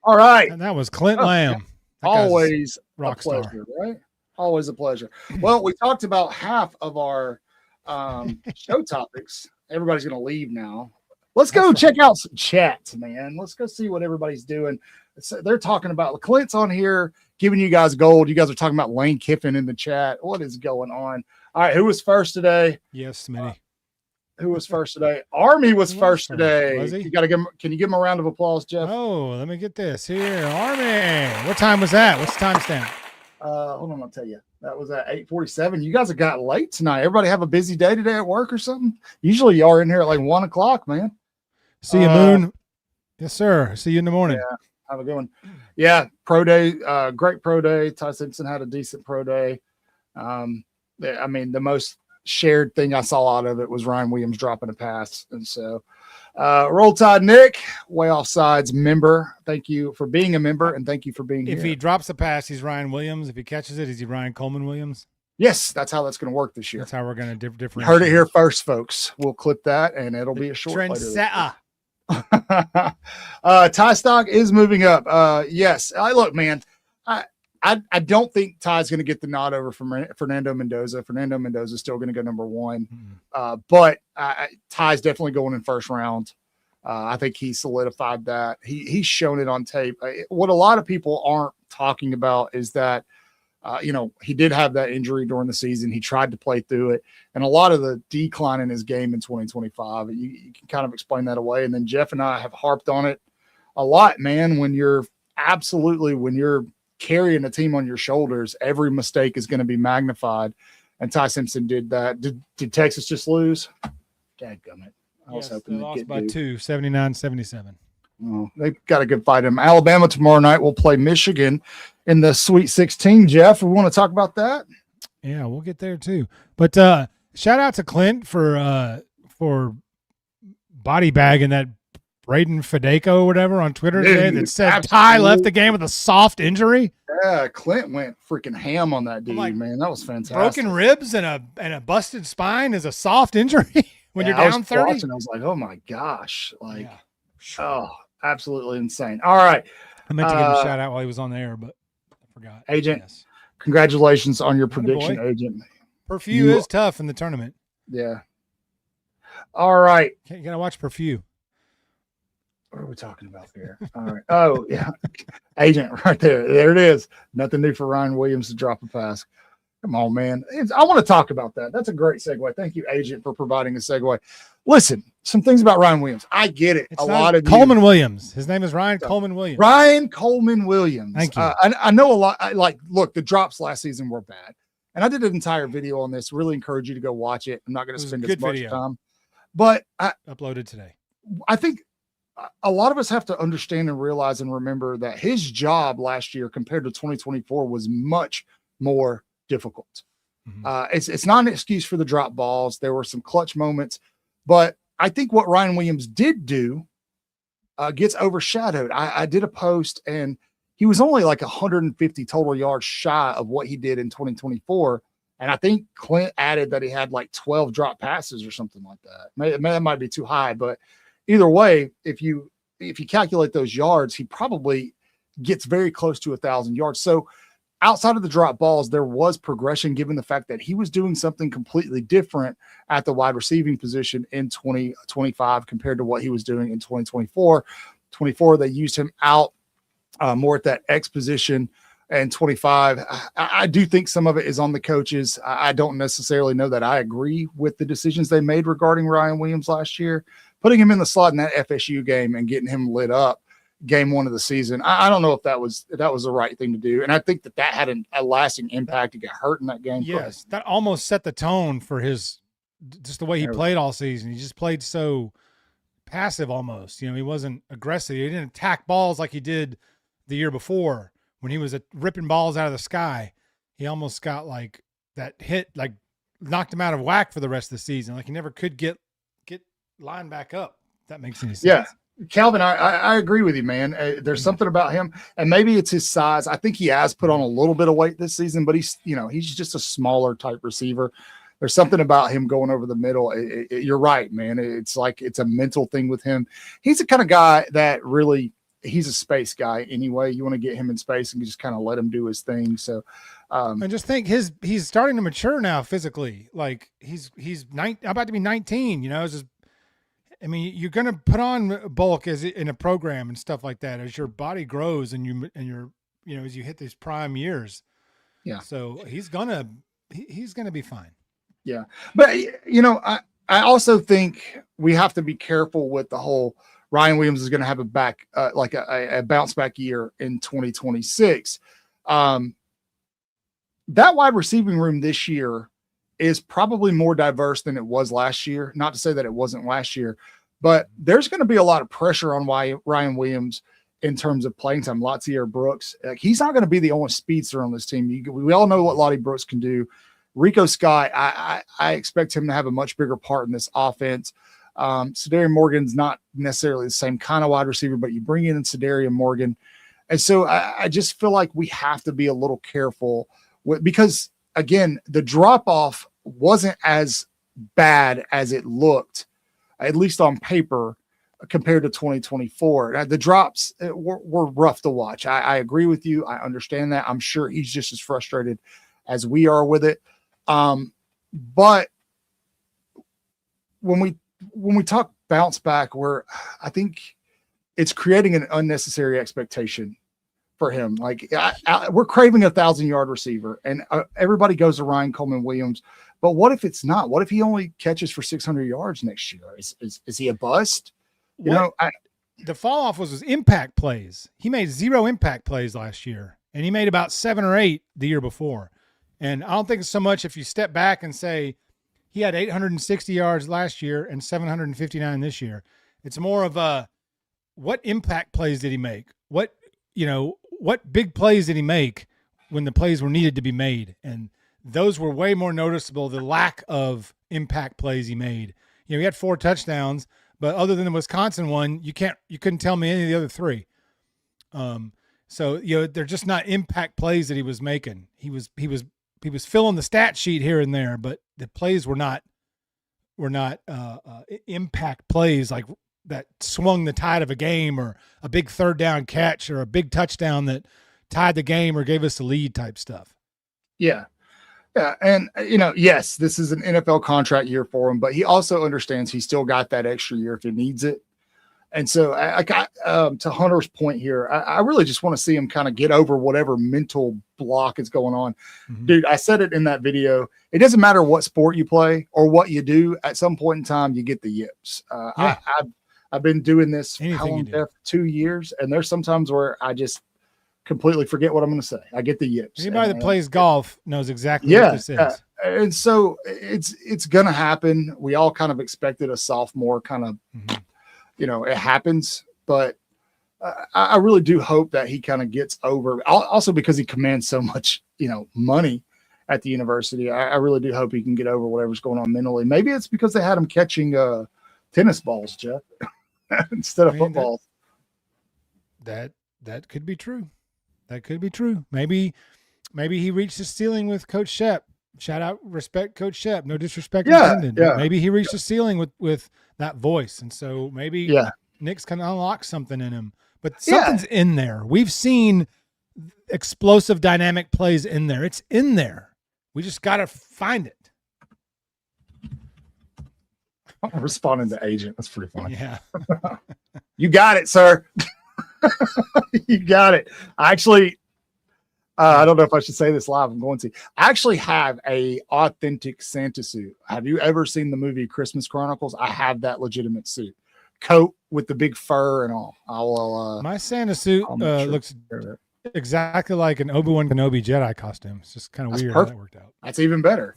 All right. And that was Clint Lamb. Always rock a pleasure, right? Always a pleasure. Well, we talked about half of our show topics. Everybody's going to leave now. Let's go check out some chats, man. Let's go see what everybody's doing. So they're talking about Clint's on here giving you guys gold. You guys are talking about Lane Kiffin in the chat. What is going on? All right, who was first today? Yes, Smitty. Who was first today? Army was first today. Was he? You got to give him. Can you give him a round of applause, Jeff? Oh, let me get this here. Army. What time was that? What's the timestamp? Hold on, I'll tell you. That was at 8:47. You guys have got late tonight. Everybody have a busy day today at work or something? Usually you are in here at like 1 o'clock, man. See you, Moon. Yes, sir. See you in the morning. Yeah, have a good one. Yeah, pro day. Great pro day. Ty Simpson had a decent pro day. I mean, the most shared thing I saw out of it was Ryan Williams dropping a pass. And so Roll Tide Nick, Waaaay Offsides member. Thank you for being a member, and thank you for being here. If he drops a pass, he's Ryan Williams. If he catches it, is he Ryan Coleman Williams? Yes, that's how that's going to work this year. That's how we're going to differentiate. Heard it here first, folks. We'll clip that, and it'll be a short trendsetter. Ty stock is moving up. Yes. Look, man, I don't think Ty's going to get the nod over from Fernando Mendoza. Fernando Mendoza is still going to go number one. But Ty's definitely going in first round. I think he solidified that. He's shown it on tape. What a lot of people aren't talking about is that, he did have that injury during the season. He tried to play through it. And a lot of the decline in his game in 2025, you can kind of explain that away. And then Jeff and I have harped on it a lot, man. When you're carrying a team on your shoulders, every mistake is going to be magnified. And Ty Simpson did that. Did Texas just lose? Dadgummit. I was hoping they lost by 2, 79-77. Oh, they've got a good fight in them. Alabama tomorrow night will play Michigan in the Sweet 16. Jeff, we want to talk about that? Yeah, we'll get there too. But shout out to Clint for body bagging that Braden Fedeko or whatever on Twitter today that said Ty left the game with a soft injury. Yeah, Clint went freaking ham on that dude, man. That was fantastic. Broken ribs and a busted spine is a soft injury when you're down 30. I was like, oh my gosh. Oh, absolutely insane. All right. I meant to give him a shout out while he was on the air, but I forgot. Agent, congratulations on your prediction, Agent. Perfew is tough in the tournament. Yeah. All right. You got to watch Perfew. What are we talking about here? All right. Oh, yeah. Agent right there. There it is. Nothing new for Ryan Williams to drop a pass. Come on, man. I want to talk about that. That's a great segue. Thank you, Agent, for providing a segue. Listen, some things about Ryan Williams. I get it. It's a lot of Coleman Williams. His name is Ryan Coleman Williams. Ryan Coleman Williams. Thank you. I know a lot. Look, the drops last season were bad. And I did an entire video on this. Really encourage you to go watch it. I'm not going to spend as much time. But uploaded today. I think a lot of us have to understand and realize and remember that his job last year compared to 2024 was much more difficult. It's not an excuse for the drop balls. There were some clutch moments, but I think what Ryan Williams did do gets overshadowed. I did a post and he was only like 150 total yards shy of what he did in 2024. And I think Clint added that he had like 12 drop passes or something like that. That might be too high, but either way, if you calculate those yards, he probably gets very close to 1,000 yards. So outside of the drop balls, there was progression given the fact that he was doing something completely different at the wide receiving position in 2025 compared to what he was doing in 2024. 24, they used him out more at that X position. And 25, I do think some of it is on the coaches. I don't necessarily know that I agree with the decisions they made regarding Ryan Williams last year. Putting him in the slot in that FSU game and getting him lit up game one of the season, I don't know if that was the right thing to do. And I think that had a lasting impact. He got hurt in that game. Yes, that almost set the tone for just the way he played all season. He just played so passive almost. He wasn't aggressive. He didn't attack balls like he did the year before when he was ripping balls out of the sky. He almost got like that hit, like knocked him out of whack for the rest of the season. Like he never could get lined back up. If that makes any sense. Yeah. Calvin, I agree with you, man. There's something about him, and maybe it's his size. I think he has put on a little bit of weight this season, but he's just a smaller type receiver. There's something about him going over the middle. You're right, man. It's like it's a mental thing with him. He's the kind of guy that really he's a space guy anyway. You want to get him in space and just kind of let him do his thing. So I just think he's starting to mature now physically. Like he's about to be 19. It's just. I mean, you're going to put on bulk as in a program and stuff like that as your body grows and you're as you hit these prime years. Yeah. So he's gonna be fine. Yeah, but I also think we have to be careful with the whole Ryan Williams is going to have a bounce back year in 2026. That wide receiving room this year is probably more diverse than it was last year. Not to say that it wasn't last year, but there's going to be a lot of pressure on Ryan Williams in terms of playing time. Latsier Brooks, he's not going to be the only speedster on this team. We all know what Lottie Brooks can do. Rico Scott, I expect him to have a much bigger part in this offense. Cedarian Morgan's not necessarily the same kind of wide receiver, but you bring in Cedarian Morgan. And so I just feel like we have to be a little careful because – again, the drop-off wasn't as bad as it looked, at least on paper, compared to 2024. The drops were rough to watch. I agree with you. I understand that. I'm sure he's just as frustrated as we are with it. But when we talk bounce back, I think it's creating an unnecessary expectation for him. Like we're craving 1,000-yard receiver, and everybody goes to Ryan Coleman Williams. But what if it's not? What if he only catches for 600 yards next year? Is he a bust? The fall off was his impact plays. He made 0 impact plays last year, and he made about 7 or 8 the year before. And I don't think it's so much if you step back and say he had 860 yards last year and 759 this year. It's more of what impact plays did he make? What big plays did he make when the plays were needed to be made? And those were way more noticeable, the lack of impact plays he made. He had 4 touchdowns, but other than the Wisconsin one, you couldn't tell me any of the other 3. So they're just not impact plays that he was making. He was filling the stat sheet here and there, but the plays were not impact plays like that swung the tide of a game, or a big 3rd down catch, or a big touchdown that tied the game or gave us the lead type stuff. Yeah. Yeah. And, yes, this is an NFL contract year for him, but he also understands he's still got that extra year if he needs it. And so I got to Hunter's point here. I really just want to see him kind of get over whatever mental block is going on. Mm-hmm. Dude, I said it in that video. It doesn't matter what sport you play or what you do. At some point in time, you get the yips. I've been doing this for 2 years, and there's sometimes where I just completely forget what I'm going to say. I get the yips. Anybody that plays golf knows exactly what this is. And so it's going to happen. We all kind of expected a sophomore kind of, it happens. But I really do hope that he kind of gets over. Also because he commands so much, money at the university. I really do hope he can get over whatever's going on mentally. Maybe it's because they had him catching tennis balls, Jeff. Instead of football. That could be true. That could be true. Maybe he reached the ceiling with Coach Shep. Shout out, respect Coach Shep. No disrespect intended. Yeah. Maybe he reached the ceiling with that voice, and so maybe Nick's can unlock something in him. But something's in there. We've seen explosive, dynamic plays in there. It's in there. We just got to find it. I'm responding to agent. That's pretty funny. Yeah. You got it, sir. You got it. I actually, I don't know if I should say this live. I'm going to. I actually have a authentic Santa suit. Have you ever seen the movie Christmas Chronicles? I have that legitimate suit. Coat with the big fur and all. My Santa suit looks exactly like an Obi-Wan Kenobi Jedi costume. It's just kind of weird how that worked out. That's even better.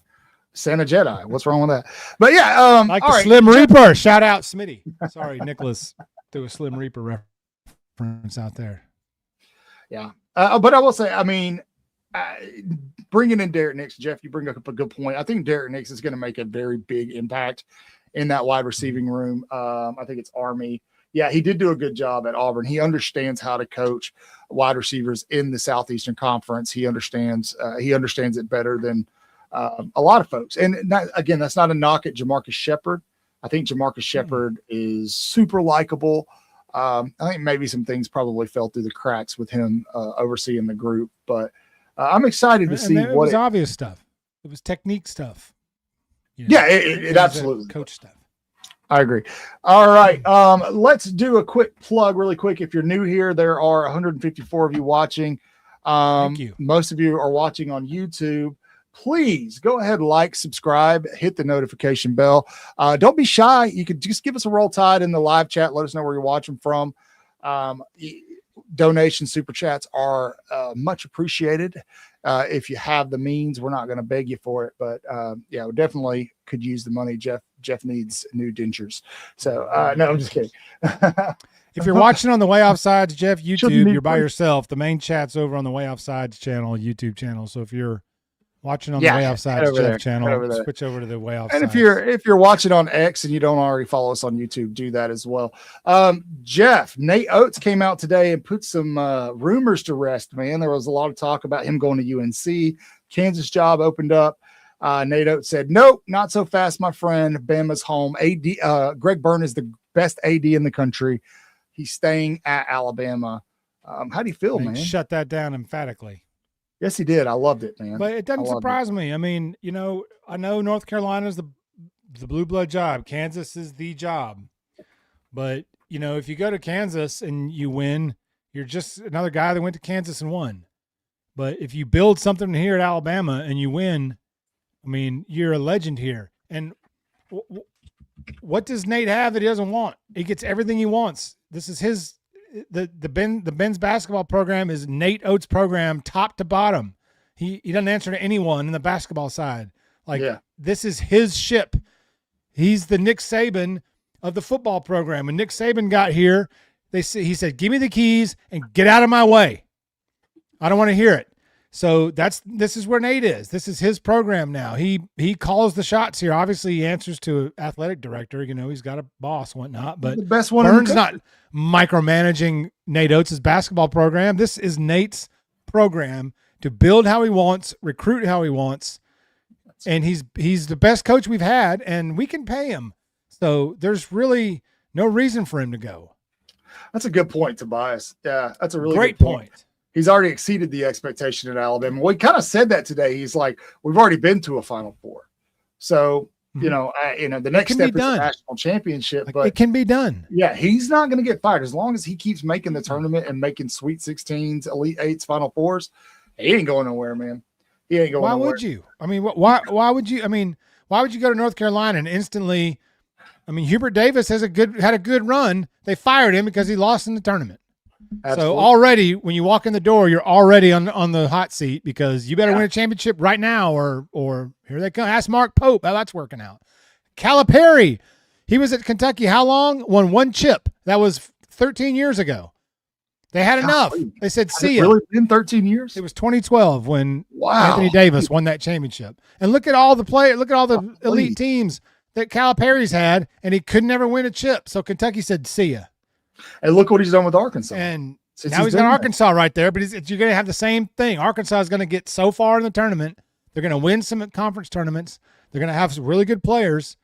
Santa Jedi. What's wrong with that? But yeah, Like all the right. Slim Reaper. Shout out Smitty. Sorry, Nicholas. Do a Slim Reaper reference out there. Yeah. But I will say, I mean, bringing in Derek Nix, Jeff, you bring up a good point. I think Derek Nix is going to make a very big impact in that wide receiving room. I think it's Army. Yeah, he did do a good job at Auburn. He understands how to coach wide receivers in the Southeastern Conference. He understands it better than a lot of folks. And again, that's not a knock at Jamarcus Shepard. I think Jamarcus Shepard is super likable. I think maybe some things probably fell through the cracks with him overseeing the group, but I'm excited to see it was obvious stuff. It was technique stuff. You know, yeah, it absolutely coach stuff. I agree. All right. Let's do a quick plug really quick. If you're new here, there are 154 of you watching. Thank you. Most of you are watching on YouTube. Please go ahead, like, subscribe, hit the notification bell. Don't be shy. You could just give us a roll tide in the live chat. Let us know where you're watching from. Donation super chats are much appreciated. If you have the means, we're not going to beg you for it, but yeah, we definitely could use the money. Jeff needs new dentures. So no, I'm just kidding. If you're watching on the Waaaay Offsides, Jeff, YouTube, you're by yourself. The main chat's over on the Waaaay Offsides channel, YouTube channel. So if you're watching on the Waaaay Offsides Jeff channel, switch over to the Waaaay Offsides. And if you're watching on X and you don't already follow us on YouTube, do that as well. Jeff, Nate Oats came out today and put some rumors to rest, man. There was a lot of talk about him going to UNC. Kansas job opened up. Nate Oats said, nope, not so fast, my friend. Bama's home. Greg Byrne is the best AD in the country. He's staying at Alabama. How do you feel, man? Shut that down emphatically. Yes, he did. I loved it, man. But it doesn't surprise me. I mean, you know, I know North Carolina's the blue blood job. Kansas is the job. But, you know, if you go to Kansas and you win, you're just another guy that went to Kansas and won. But if you build something here at Alabama and you win, I mean, you're a legend here. And what does Nate have that he doesn't want? He gets everything he wants. This is his the Ben's basketball program is Nate Oats' program, top to bottom. He doesn't answer to anyone in the basketball side. This is his ship. He's the Nick Saban of the football program. When Nick Saban got here, he said, "Give me the keys and get out of my way. I don't want to hear it." So this is where Nate is. This is his program now. He calls the shots here. Obviously, he answers to an athletic director. You know, he's got a boss and whatnot. But the best one. Burns not micromanaging Nate Oats' basketball program. This is Nate's program to build how he wants, recruit how he wants, and he's the best coach we've had, and we can pay him. So there's really no reason for him to go. That's a good point, Tobias. Yeah, that's a really great good point. He's already exceeded the expectation at Alabama. Well, he kind of said that today. He's like, we've already been to a Final Four. So, you know, the next step is a national championship. But it can be done. Yeah, he's not going to get fired. As long as he keeps making the tournament and making Sweet 16s, Elite 8s, Final Fours, he ain't going nowhere, man. He ain't going nowhere. Why would you? I mean, why would you? I mean, why would you go to North Carolina and instantly – I mean, Hubert Davis had a good run. They fired him because he lost in the tournament. Absolutely. So already when you walk in the door, you're already on the hot seat because you better win a championship right now or here they come. Ask Mark Pope how that's working out. Calipari, he was at Kentucky how long? Won one chip. That was 13 years ago. They had enough. They said, see ya. Really been 13 years? It was 2012 when Anthony Davis won that championship. And look at all the players, look at all the elite teams that Calipari's had, and he could never win a chip. So Kentucky said, see ya. And look what he's done with Arkansas. And now he's got Arkansas right there, but you're going to have the same thing. Arkansas is going to get so far in the tournament. They're going to win some conference tournaments. They're going to have some really good players,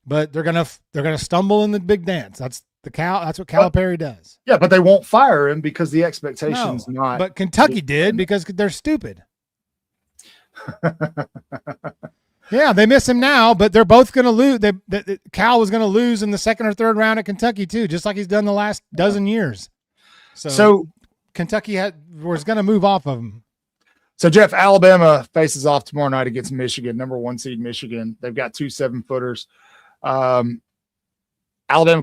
but they're going to stumble in the big dance. That's what Calipari does. Yeah, but they won't fire him because the expectation's not. But Kentucky did because they're stupid. Yeah, they miss him now, but they're both going to lose. Cal was going to lose in the second or third round at Kentucky too, just like he's done the last dozen years. So Kentucky was going to move off of him. So Jeff, Alabama faces off tomorrow night against Michigan, number 1 seed Michigan. They've got 2 7-footers. Alabama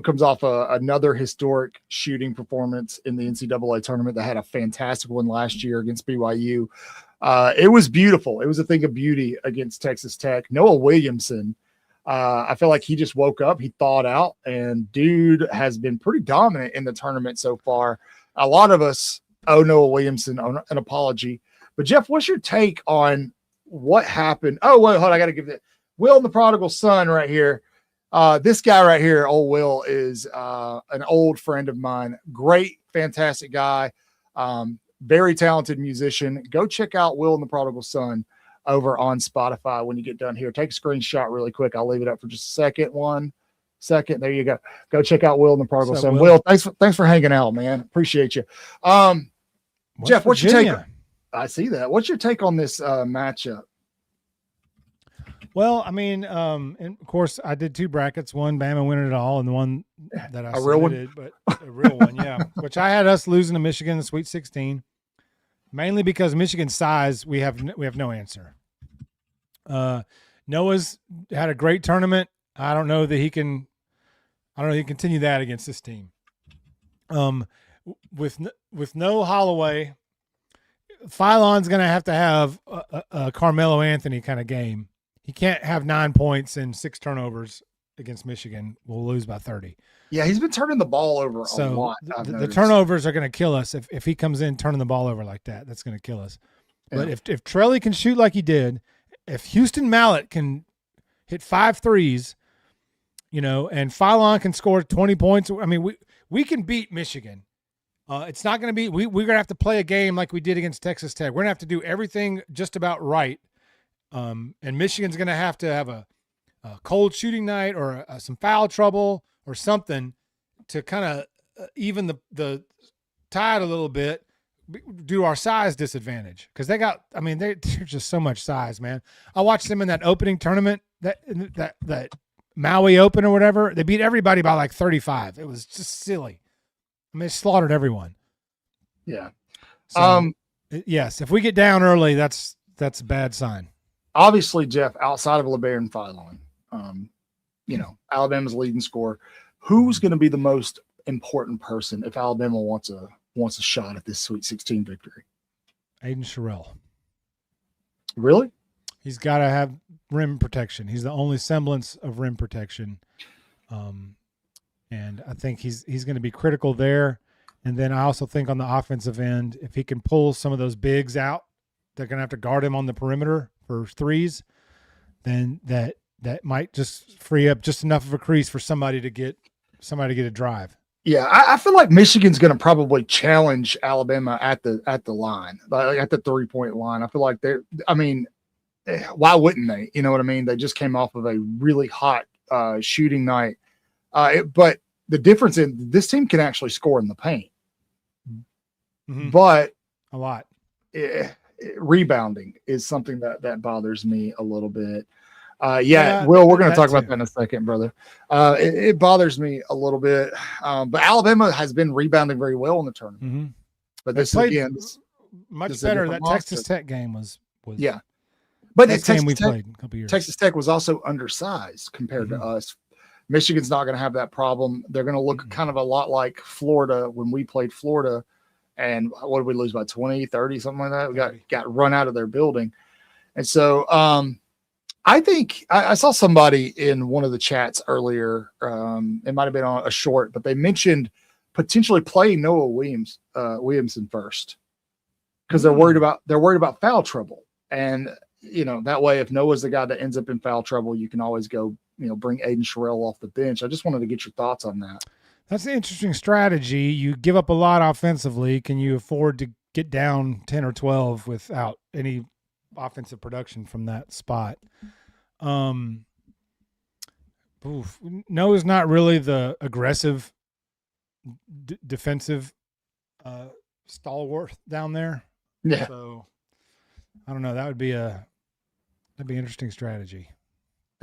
comes off another historic shooting performance in the NCAA tournament. They had a fantastic one last year against BYU. It was beautiful. It was a thing of beauty against Texas Tech. Noah Williamson, I feel like he just woke up, he thawed out, and dude has been pretty dominant in the tournament so far. A lot of us owe Noah Williamson an apology. But, Jeff, what's your take on what happened? Oh, wait, hold on. I got to give it. Will and the Prodigal Son right here. This guy right here, old Will, is an old friend of mine. Great, fantastic guy. Very talented musician. Go check out Will and the Prodigal Son over on Spotify when you get done here. Take a screenshot really quick. I'll leave it up for just a second. 1 second. There you go. Go check out Will and the Prodigal Son. Will, thanks for hanging out, man. Appreciate you. Jeff, what's your take? I see that. What's your take on this matchup? Well, I mean, and of course, I did 2 brackets. One, Bama winning it all, and the one that I submitted, but a real one, yeah. Which I had us losing to Michigan in the Sweet 16, mainly because Michigan's size. We have no answer. Noah's had a great tournament. I don't know that he can. I don't know he can continue that against this team. With no Holloway, Philon's going to have a Carmelo Anthony kind of game. He can't have 9 points and 6 turnovers against Michigan. We'll lose by 30. Yeah, he's been turning the ball over a lot. The turnovers are going to kill us if he comes in turning the ball over like that. That's going to kill us. But if Trelly can shoot like he did, if Houston Mallett can hit 5 threes, and Philon can score 20 points, I mean, we can beat Michigan. It's not going to be we're going to have to play a game like we did against Texas Tech. We're going to have to do everything just about right. And Michigan's going to have a cold shooting night or some foul trouble or something to kind of even the tide a little bit due to our size disadvantage. Because they're just so much size, man. I watched them in that opening tournament, that Maui Open or whatever. They beat everybody by like 35. It was just silly. I mean, they slaughtered everyone. Yeah. So, yes, if we get down early, that's a bad sign. Obviously, Jeff, outside of LeBaron and Philon, Alabama's leading scorer. Who's going to be the most important person if Alabama wants a shot at this Sweet 16 victory? Aiden Sherrill. Really? He's got to have rim protection. He's the only semblance of rim protection. And I think he's going to be critical there. And then I also think on the offensive end, if he can pull some of those bigs out, they're going to have to guard him on the perimeter for threes, then that might just free up just enough of a crease for somebody to get a drive. Yeah, I feel like Michigan's going to probably challenge Alabama at the line, like at the 3-point line. I feel like why wouldn't they? You know what I mean? They just came off of a really hot shooting night. But the difference in this team can actually score in the paint, but a lot. Rebounding is something that bothers me a little bit. Will, we're going to talk about that in a second, brother. It bothers me a little bit. But Alabama has been rebounding very well in the tournament. Mm-hmm. But this again, much better. That Texas Tech game was yeah. But game we played a couple years. Texas Tech was also undersized compared to us. Michigan's not going to have that problem. They're going to look kind of a lot like Florida when we played Florida. And what did we lose by 20, 30, something like that? We got run out of their building. And so I think I saw somebody in one of the chats earlier. It might have been on a short, but they mentioned potentially playing Noah Williamson first because they're worried about foul trouble. And that way, if Noah's the guy that ends up in foul trouble, you can always go, bring Aiden Sherrill off the bench. I just wanted to get your thoughts on that. That's an interesting strategy. You give up a lot offensively. Can you afford to get down 10 or 12 without any offensive production from that spot? Noah's not really the aggressive defensive stalwart down there. Yeah. So I don't know. That'd be an interesting strategy.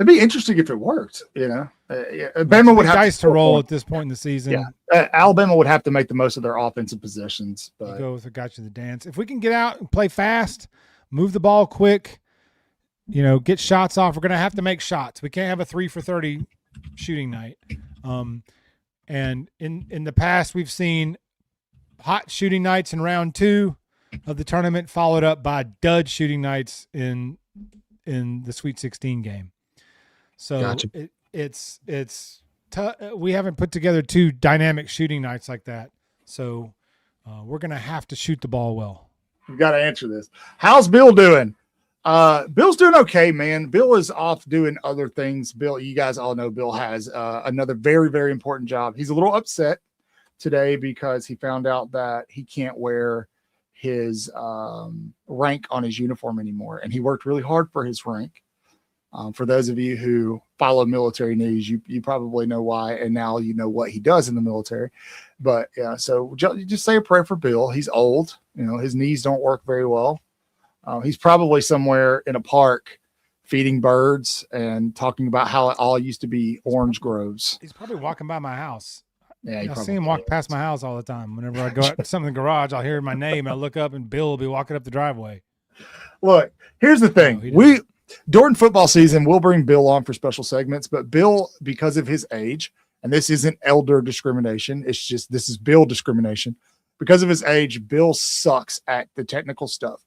It'd be interesting if it worked, Bama would have dice to roll at this point in the season. Yeah, Alabama would have to make the most of their offensive possessions. But you go with a gotcha the dance. If we can get out and play fast, move the ball quick, get shots off. We're going to have to make shots. We can't have a 3 for 30 shooting night. And in the past, we've seen hot shooting nights in round 2 of the tournament, followed up by dud shooting nights in the Sweet 16 game. So Gotcha. we haven't put together 2 dynamic shooting nights like that. So we're going to have to shoot the ball well. We've got to answer this. How's Bill doing? Bill's doing okay, man. Bill is off doing other things. Bill, you guys all know Bill has another very, very important job. He's a little upset today because he found out that he can't wear his rank on his uniform anymore. And he worked really hard for his rank. For those of you who follow military news, you probably know why, and now you know what he does in the military. But yeah, so just say a prayer for Bill. He's old, his knees don't work very well. He's probably somewhere in a park feeding birds and talking about how it all used to be orange groves. He's probably walking by my house. Yeah, I see him walk past my house all the time. Whenever I go out to something in the garage, I'll hear my name and I look up and Bill will be walking up the driveway. Look, here's the thing. During football season, we'll bring Bill on for special segments, but Bill, because of his age, and this isn't elder discrimination, it's just this is Bill discrimination. Because of his age, Bill sucks at the technical stuff.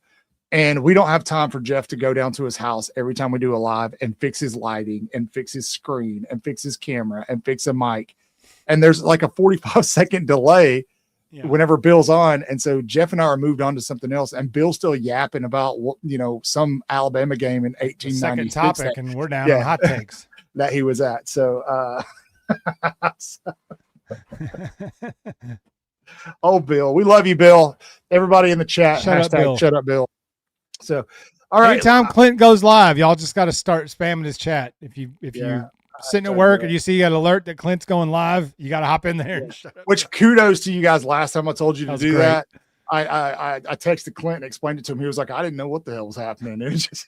And we don't have time for Jeff to go down to his house every time we do a live and fix his lighting and fix his screen and fix his camera and fix a mic. And there's like a 45-second delay whenever Bill's on. And so Jeff and I are moved on to something else. And Bill's still yapping about, some Alabama game in 1896. Second topic, and we're down on hot takes. That he was at. So, oh, Bill, we love you, Bill. Everybody in the chat, #Shut Up Bill. So, all right. Anytime Clint goes live, y'all just got to start spamming his chat. If you sitting at work and you see an alert that Clint's going live, you got to hop in there. And shut up. Which kudos to you guys. Last time I told you to do that, I texted Clint and explained it to him. He was like, I didn't know what the hell was happening. It was just,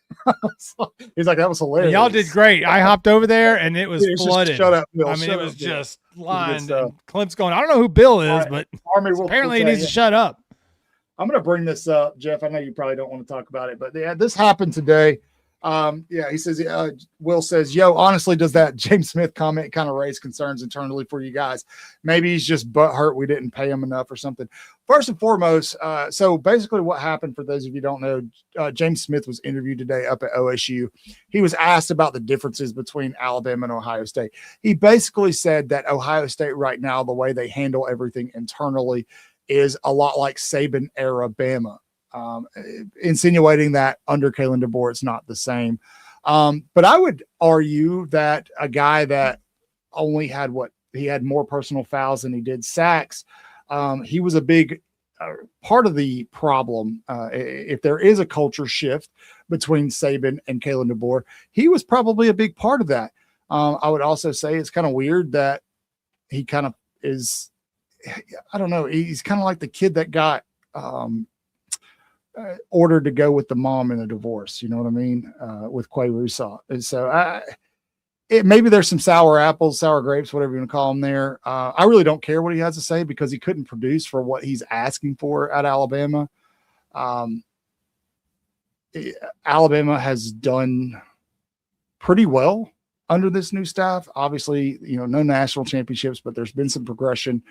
he's like, that was hilarious. And y'all did great. I hopped over there and it was flooded. Shut up, Bill. It was just lined. And Clint's going, I don't know who Bill is, but apparently he needs to shut up. I'm going to bring this up, Jeff. I know you probably don't want to talk about it, but this happened today. He says, Will says, honestly, does that James Smith comment kind of raise concerns internally for you guys? Maybe he's just butthurt we didn't pay him enough or something. First and foremost, so basically what happened, for those of you who don't know, James Smith was interviewed today up at OSU. He was asked about the differences between Alabama and Ohio State. He basically said that Ohio State right now, the way they handle everything internally is a lot like Saban era Bama. Insinuating that under Kalen DeBoer, it's not the same. But I would argue that a guy that only had he had more personal fouls than he did sacks. He was a big part of the problem. If there is a culture shift between Saban and Kalen DeBoer, he was probably a big part of that. I would also say it's kind of weird that he kind of is, I don't know. He's kind of like the kid that got, ordered to go with the mom in a divorce, you know what I mean? With Quay Russaw. And so maybe there's some sour apples, sour grapes, whatever you want to call them there. I really don't care what he has to say because he couldn't produce for what he's asking for at Alabama. Alabama has done pretty well under this new staff. Obviously, no national championships, but there's been some progression.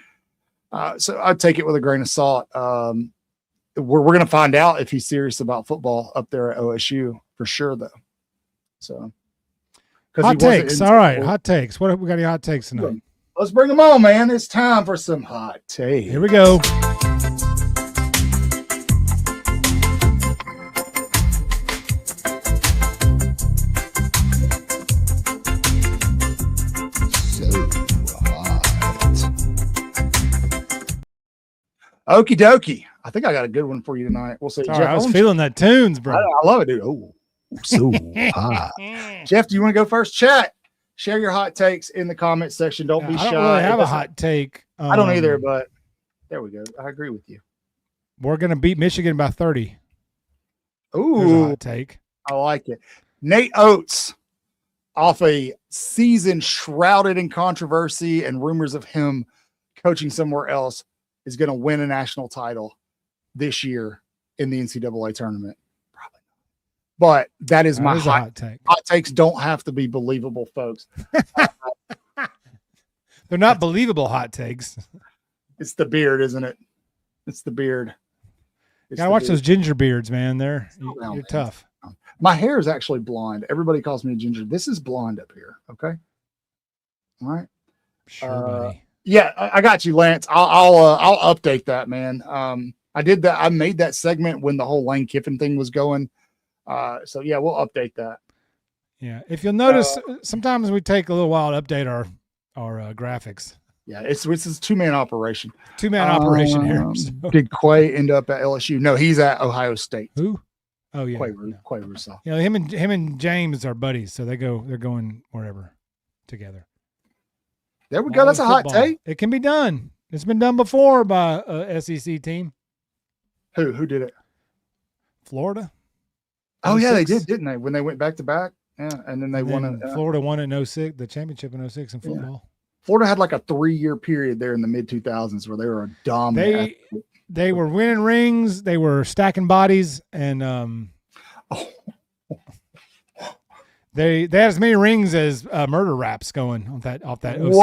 So I'd take it with a grain of salt. We're going to find out if he's serious about football up there at OSU for sure, though. So, hot takes. All right, hot takes. What have we got? Any hot takes tonight? Let's bring them on, man. It's time for some hot takes. Here we go. Okie dokie. I think I got a good one for you tonight. We'll see. Jeff, I was feeling that tunes, bro. I love it, dude. Oh, so hot. Jeff, do you want to go first? Chat. Share your hot takes in the comment section. Don't be shy. I don't really have a hot take. I don't either, but there we go. I agree with you. We're going to beat Michigan by 30. Ooh. There's a hot take. I like it. Nate Oats, off a season shrouded in controversy and rumors of him coaching somewhere else, is going to win a national title this year in the NCAA tournament. Probably not. But that is my hot take. Hot takes don't have to be believable, folks. They're not believable hot takes. It's the beard, isn't it? It's the beard. Gotta watch those ginger beards, man. You're man. tough. My hair is actually blonde. Everybody calls me a ginger. This is blonde up here. Okay. All right. Sure, buddy. Yeah, I got you, Lance. I'll update that, man. I did that. I made that segment when the whole Lane Kiffin thing was going. So yeah, we'll update that. Yeah. If you'll notice, sometimes we take a little while to update our graphics. Yeah, it's a 2-man operation. 2-man operation here. So. Did Quay end up at LSU? No, he's at Ohio State. Who? Oh yeah, Quay Russo. You know, him and James are buddies, so they're going wherever together. There we go. That's a hot take. It can be done. It's been done before by a SEC team. Who did it? Florida. Oh yeah, they did, didn't they? When they went back to back. Yeah, and then they won. Florida won in 06, the championship in 06 in football. Florida had like a 3-year period there in the mid 2000s where they were a dominant. They were winning rings. They were stacking bodies, and they had as many rings as murder raps going off that. 06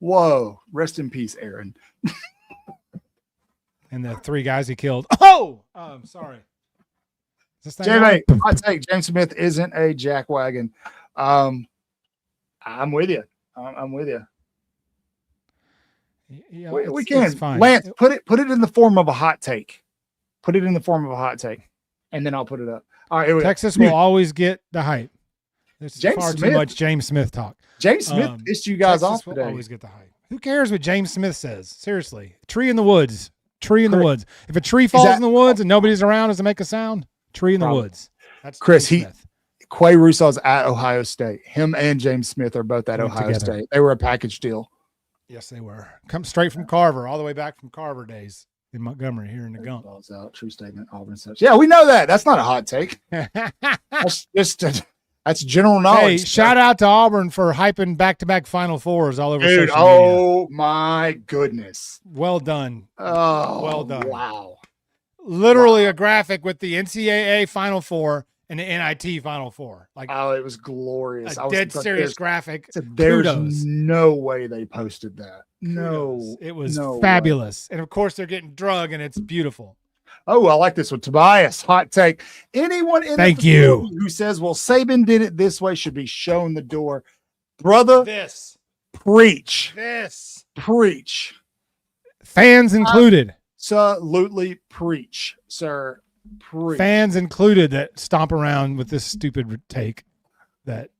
Whoa! Rest in peace, Aaron. And the 3 guys he killed. Oh, sorry. Jamie, I take James Smith isn't a jackwagon. I'm with you. I'm with you. Yeah, we can. Lance, put it in the form of a hot take. Put it in the form of a hot take, and then I'll put it up. All right. Texas will always get the hype. There's James too much James Smith talk. James Smith pissed you guys off today. Always get the hype. Who cares what James Smith says? Seriously, tree in the woods. Tree in the woods. If a tree falls in the woods and nobody's around, does it make a sound? Tree in the woods. That's Chris. Quay Russo's at Ohio State. Him and James Smith are both at Ohio State. They were a package deal. Yes, they were. Come straight from Carver, all the way back from Carver days in Montgomery here in the Gump. Balls out. True statement. Auburn such. Yeah, we know that. That's not a hot take. That's just that's general knowledge. Hey, shout out to Auburn for hyping back-to-back Final Fours all over social media. Oh my goodness. Well done. Oh, well done. Wow. Literally a graphic with the NCAA Final Four and the NIT Final Four. It was glorious. A dead serious graphic. There's no way they posted that. No. It was fabulous. And of course they're getting drug and it's beautiful. Oh, I like this one. Tobias, hot take. Anyone in Thank you who says, well, Saban did it this way should be shown the door. Brother, preach. Preach. Fans included. Absolutely preach, sir. Preach. Fans included that stomp around with this stupid take that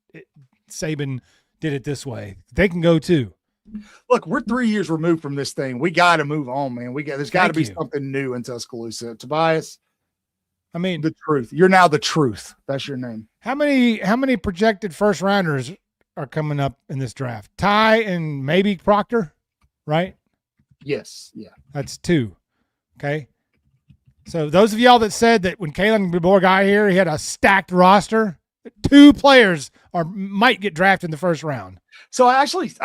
Saban did it this way. They can go too. Look, we're 3 years removed from this thing. We got to move on, man. There's got to be something new in Tuscaloosa. Tobias, I mean, the truth. You're now the truth. That's your name. How many projected first rounders are coming up in this draft? Ty and maybe Proctor, right? Yes. Yeah. That's 2. Okay. So those of y'all that said that when Kalen DeBoer got here, he had a stacked roster, 2 players might get drafted in the first round. So I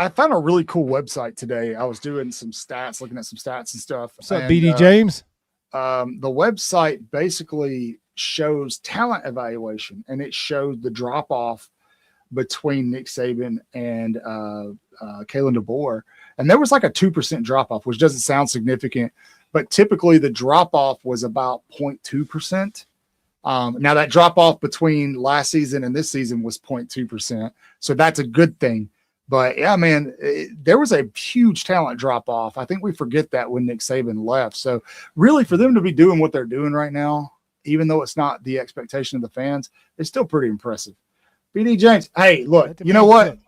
found a really cool website today. I was doing some stats, looking at some stats and stuff. What's up, BD James? The website basically shows talent evaluation, and it showed the drop off between Nick Saban and Kalen DeBoer. And there was like a 2% drop off, which doesn't sound significant, but typically the drop off was about 0.2%. Now that drop off between last season and this season was 0.2%. So that's a good thing. But yeah, man, there was a huge talent drop off. I think we forget that when Nick Saban left. So really for them to be doing what they're doing right now, even though it's not the expectation of the fans, it's still pretty impressive. BD James, hey, look, you know what?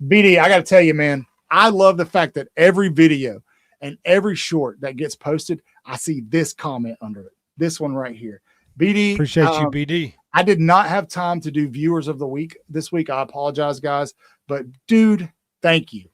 BD, I got to tell you, man, I love the fact that every video and every short that gets posted, I see this comment under it. This one right here. BD. Appreciate you, BD. I did not have time to do viewers of the week this week. I apologize, guys. But, dude, thank you.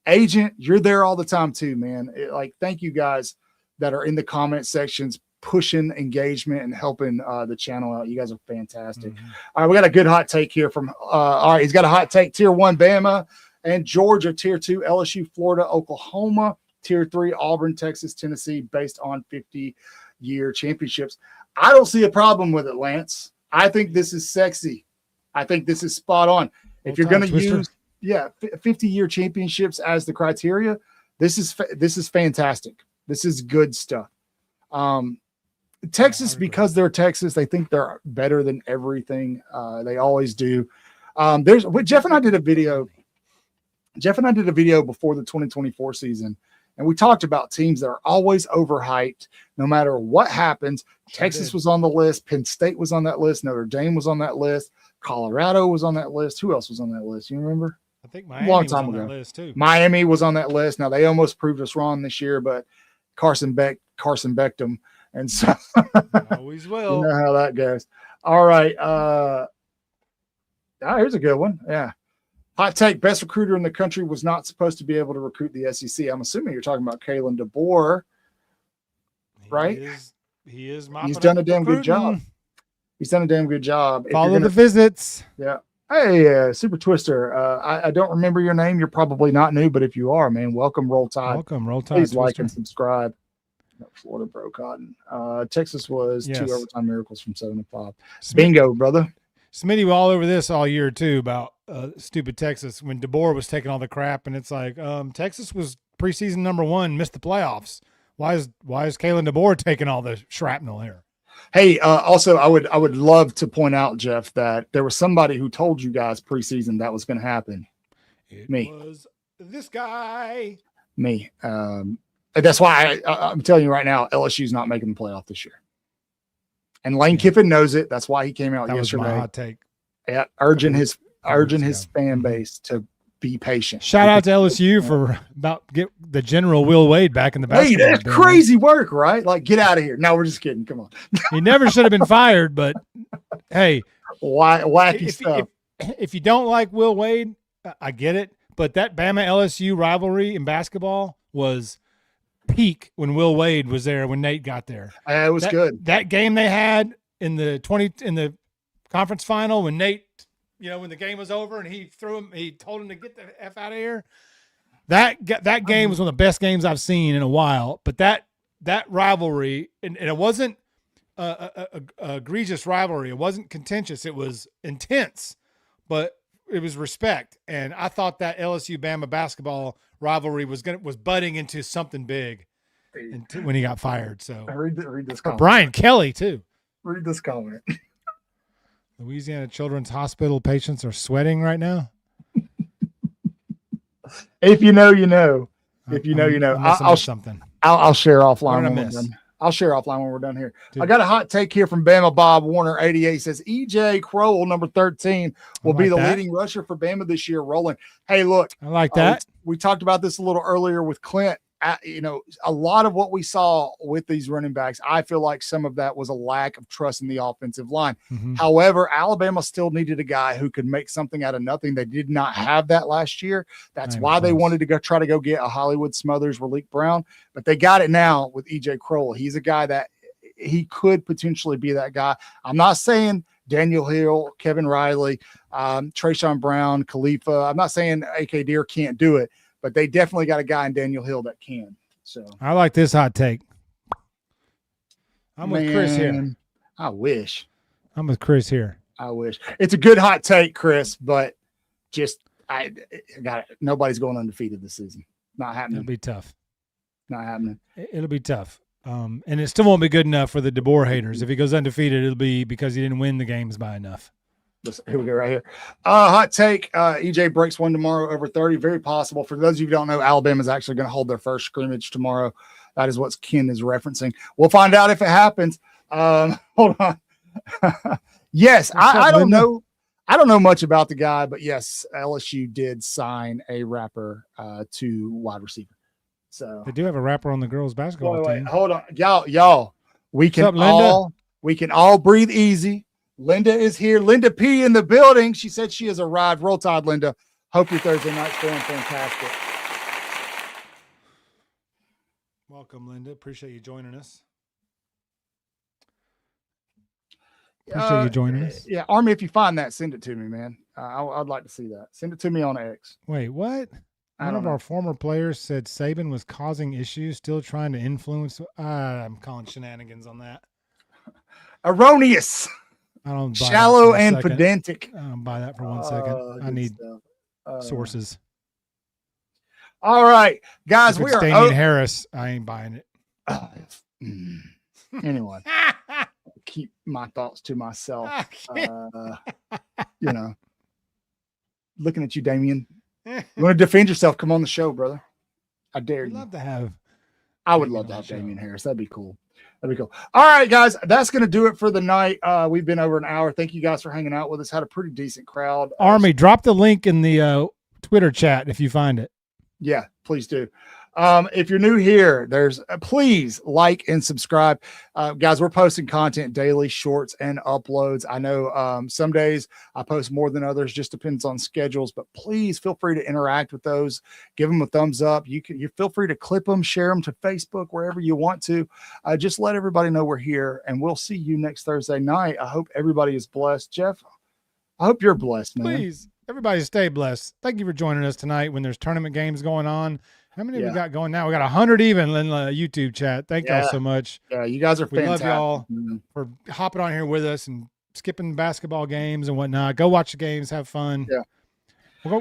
Agent, you're there all the time too, man. Thank you guys that are in the comment sections pushing engagement and helping the channel out. You guys are fantastic. Mm-hmm. All right, we got a good hot take here from all right, he's got a hot take. Tier 1, Bama and Georgia. Tier 2, LSU, Florida, Oklahoma. Tier 3, Auburn, Texas, Tennessee, based on 50-year championships. I don't see a problem with it, Lance. I think this is sexy. I think this is spot on. If you're going to use 50-year championships as the criteria, this is fantastic. This is good stuff. Texas, because they're Texas, they think they're better than everything. They always do. Jeff and I did a video. Jeff and I did a video before the 2024 season, and we talked about teams that are always overhyped no matter what happens. Texas was on the list. Penn State was on that list. Notre Dame was on that list. Colorado was on that list. Who else was on that list? You remember? I think Miami was on that list too. Miami was on that list. Now, they almost proved us wrong this year, but Carson Becked them. And so always will. You know how that goes. All right. Here's a good one. Yeah. Hot take, best recruiter in the country was not supposed to be able to recruit the SEC. I'm assuming you're talking about Kalen DeBoer, right? He's done a damn good job. He's done a damn good job. Follow the visits. Yeah. Hey, Super Twister. I don't remember your name. You're probably not new, but if you are, man, welcome, Roll Tide. Welcome, Roll Tide. Please like and subscribe. Florida Bro Cotton. Texas was 2 overtime miracles from 7 to 5. Bingo, brother. Smitty was all over this all year too about stupid Texas when DeBoer was taking all the crap, and it's like Texas was preseason number 1, missed the playoffs. Why is Kalen DeBoer taking all the shrapnel here? Hey, also I would love to point out, Jeff, that there was somebody who told you guys preseason that was going to happen. It was this guy. Me. That's why I'm telling you right now, LSU's not making the playoff this year. And Lane Kiffin knows it. That's why he came out yesterday. Was my hot take. Yeah, urging his fan base to be patient. Shout out to LSU for get the General Will Wade back in the basketball. Hey, that's crazy work, right? Like, get out of here. No, we're just kidding. Come on. He never should have been fired, but hey, wacky stuff. If you don't like Will Wade, I get it. But that Bama LSU rivalry in basketball was peak when Will Wade was there, when Nate got there. It was good. That game they had in the conference final when Nate, when the game was over and he told him to get the F out of here. That game was one of the best games I've seen in a while. But that rivalry, and it wasn't a egregious rivalry. It wasn't contentious. It was intense, but it was respect. And I thought that LSU Bama basketball rivalry was budding into something big when he got fired. So read this comment. Brian Kelly too. Read this comment. Louisiana Children's Hospital patients are sweating right now. If you know, you know. If you know, you know. I'll something. I'll share offline when we're done. I'll share offline when we're done here. Dude. I got a hot take here from Bama Bob Warner 88 says EJ Crowell, number 13, will be the leading rusher for Bama this year. Rolling. Hey, look, I like that. We talked about this a little earlier with Clint. A lot of what we saw with these running backs, I feel like some of that was a lack of trust in the offensive line. Mm-hmm. However, Alabama still needed a guy who could make something out of nothing. They did not have that last year. That's why they wanted to try to go get a Hollywood Smothers, Raleek Brown, but they got it now with EJ Crowell. He's a guy that he could potentially be that guy. I'm not saying Daniel Hill, Kevin Riley, Trayshawn Brown, Khalifa. I'm not saying AK Deer can't do it, but they definitely got a guy in Daniel Hill that can. So I like this hot take. I'm with Chris here. I wish. I'm with Chris here. I wish. It's a good hot take, Chris, but just I got it. Nobody's going undefeated this season. Not happening. It'll be tough. Not happening. It'll be tough. And it still won't be good enough for the DeBoer haters. If he goes undefeated, it'll be because he didn't win the games by enough. Here we go right here. Hot take. EJ breaks one tomorrow over 30. Very possible. For those of you who don't know, Alabama is actually going to hold their first scrimmage tomorrow. That is what Ken is referencing. We'll find out if it happens. Hold on. Yes, I don't know. I don't know much about the guy, but yes, LSU did sign a rapper to wide receiver. So they do have a rapper on the girls' basketball team. Hold on, y'all. We can all breathe easy. Linda is here. Linda P in the building. She said she has arrived. Roll Tide, Linda. Hope your Thursday night's going fantastic. Welcome, Linda. Appreciate you joining us. Yeah, Army, if you find that, send it to me, man. I'd like to see that. Send it to me on X. Wait, what? One of our former players said Saban was causing issues, still trying to influence. I'm calling shenanigans on that. Erroneous. I don't buy shallow and pedantic. I don't buy that for 1 second. I need sources. All right, guys, we are Damian Harris. I ain't buying it. Anyway, keep my thoughts to myself. Looking at you, Damien. You want to defend yourself? Come on the show, brother. I dare you. I would love to have Damien Harris. That'd be cool. All right, guys, that's going to do it for the night. We've been over an hour. Thank you guys for hanging out with us. Had a pretty decent crowd. Army, drop the link in the Twitter chat if you find it. Yeah, please do. If you're new here, please like and subscribe. Guys, we're posting content daily, shorts and uploads. I know some days I post more than others, just depends on schedules, but please feel free to interact with those. Give them a thumbs up. You feel free to clip them, share them to Facebook, wherever you want to. Just let everybody know we're here, and we'll see you next Thursday night. I hope everybody is blessed. Jeff, I hope you're blessed, man. Please, everybody stay blessed. Thank you for joining us tonight when there's tournament games going on. How many we got going now? We got 100 even in the YouTube chat. Thank y'all so much. Yeah, you guys are fantastic. We love y'all for hopping on here with us and skipping basketball games and whatnot. Go watch the games, have fun. Yeah.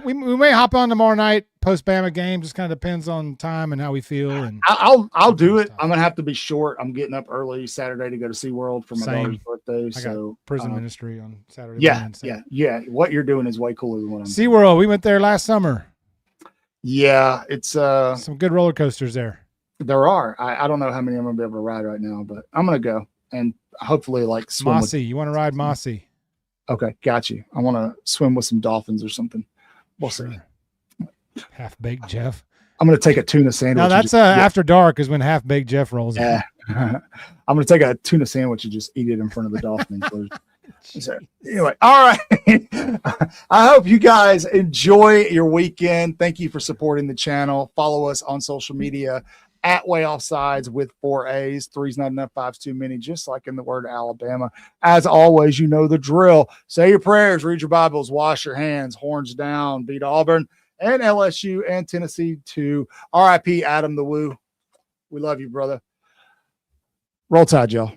We may hop on tomorrow night, post Bama game. Just kind of depends on time and how we feel. And I'll do it. I'm gonna have to be short. I'm getting up early Saturday to go to SeaWorld for my daughter's birthday. I got prison ministry on Saturday. Yeah. What you're doing is way cooler than what I'm doing. SeaWorld. We went there last summer. Yeah, it's some good roller coasters there. There are. I don't know how many I'm gonna be able to ride right now, but I'm gonna go and hopefully swim. Mossy, you want to ride Mossy? Okay, got you. I want to swim with some dolphins or something. We'll see. Half baked Jeff. I'm gonna take a tuna sandwich. Now that's after dark is when half baked Jeff rolls in. Yeah, I'm gonna take a tuna sandwich and just eat it in front of the dolphin. So, anyway, all right. I hope you guys enjoy your weekend. Thank you for supporting the channel. Follow us on social media at Waaaay Offsides with 4 A's. 3's not enough, 5's too many, just like in the word Alabama. As always, you know the drill. Say your prayers, read your Bibles, wash your hands, horns down, beat Auburn and LSU and Tennessee to RIP Adam the Woo. We love you, brother. Roll Tide, y'all.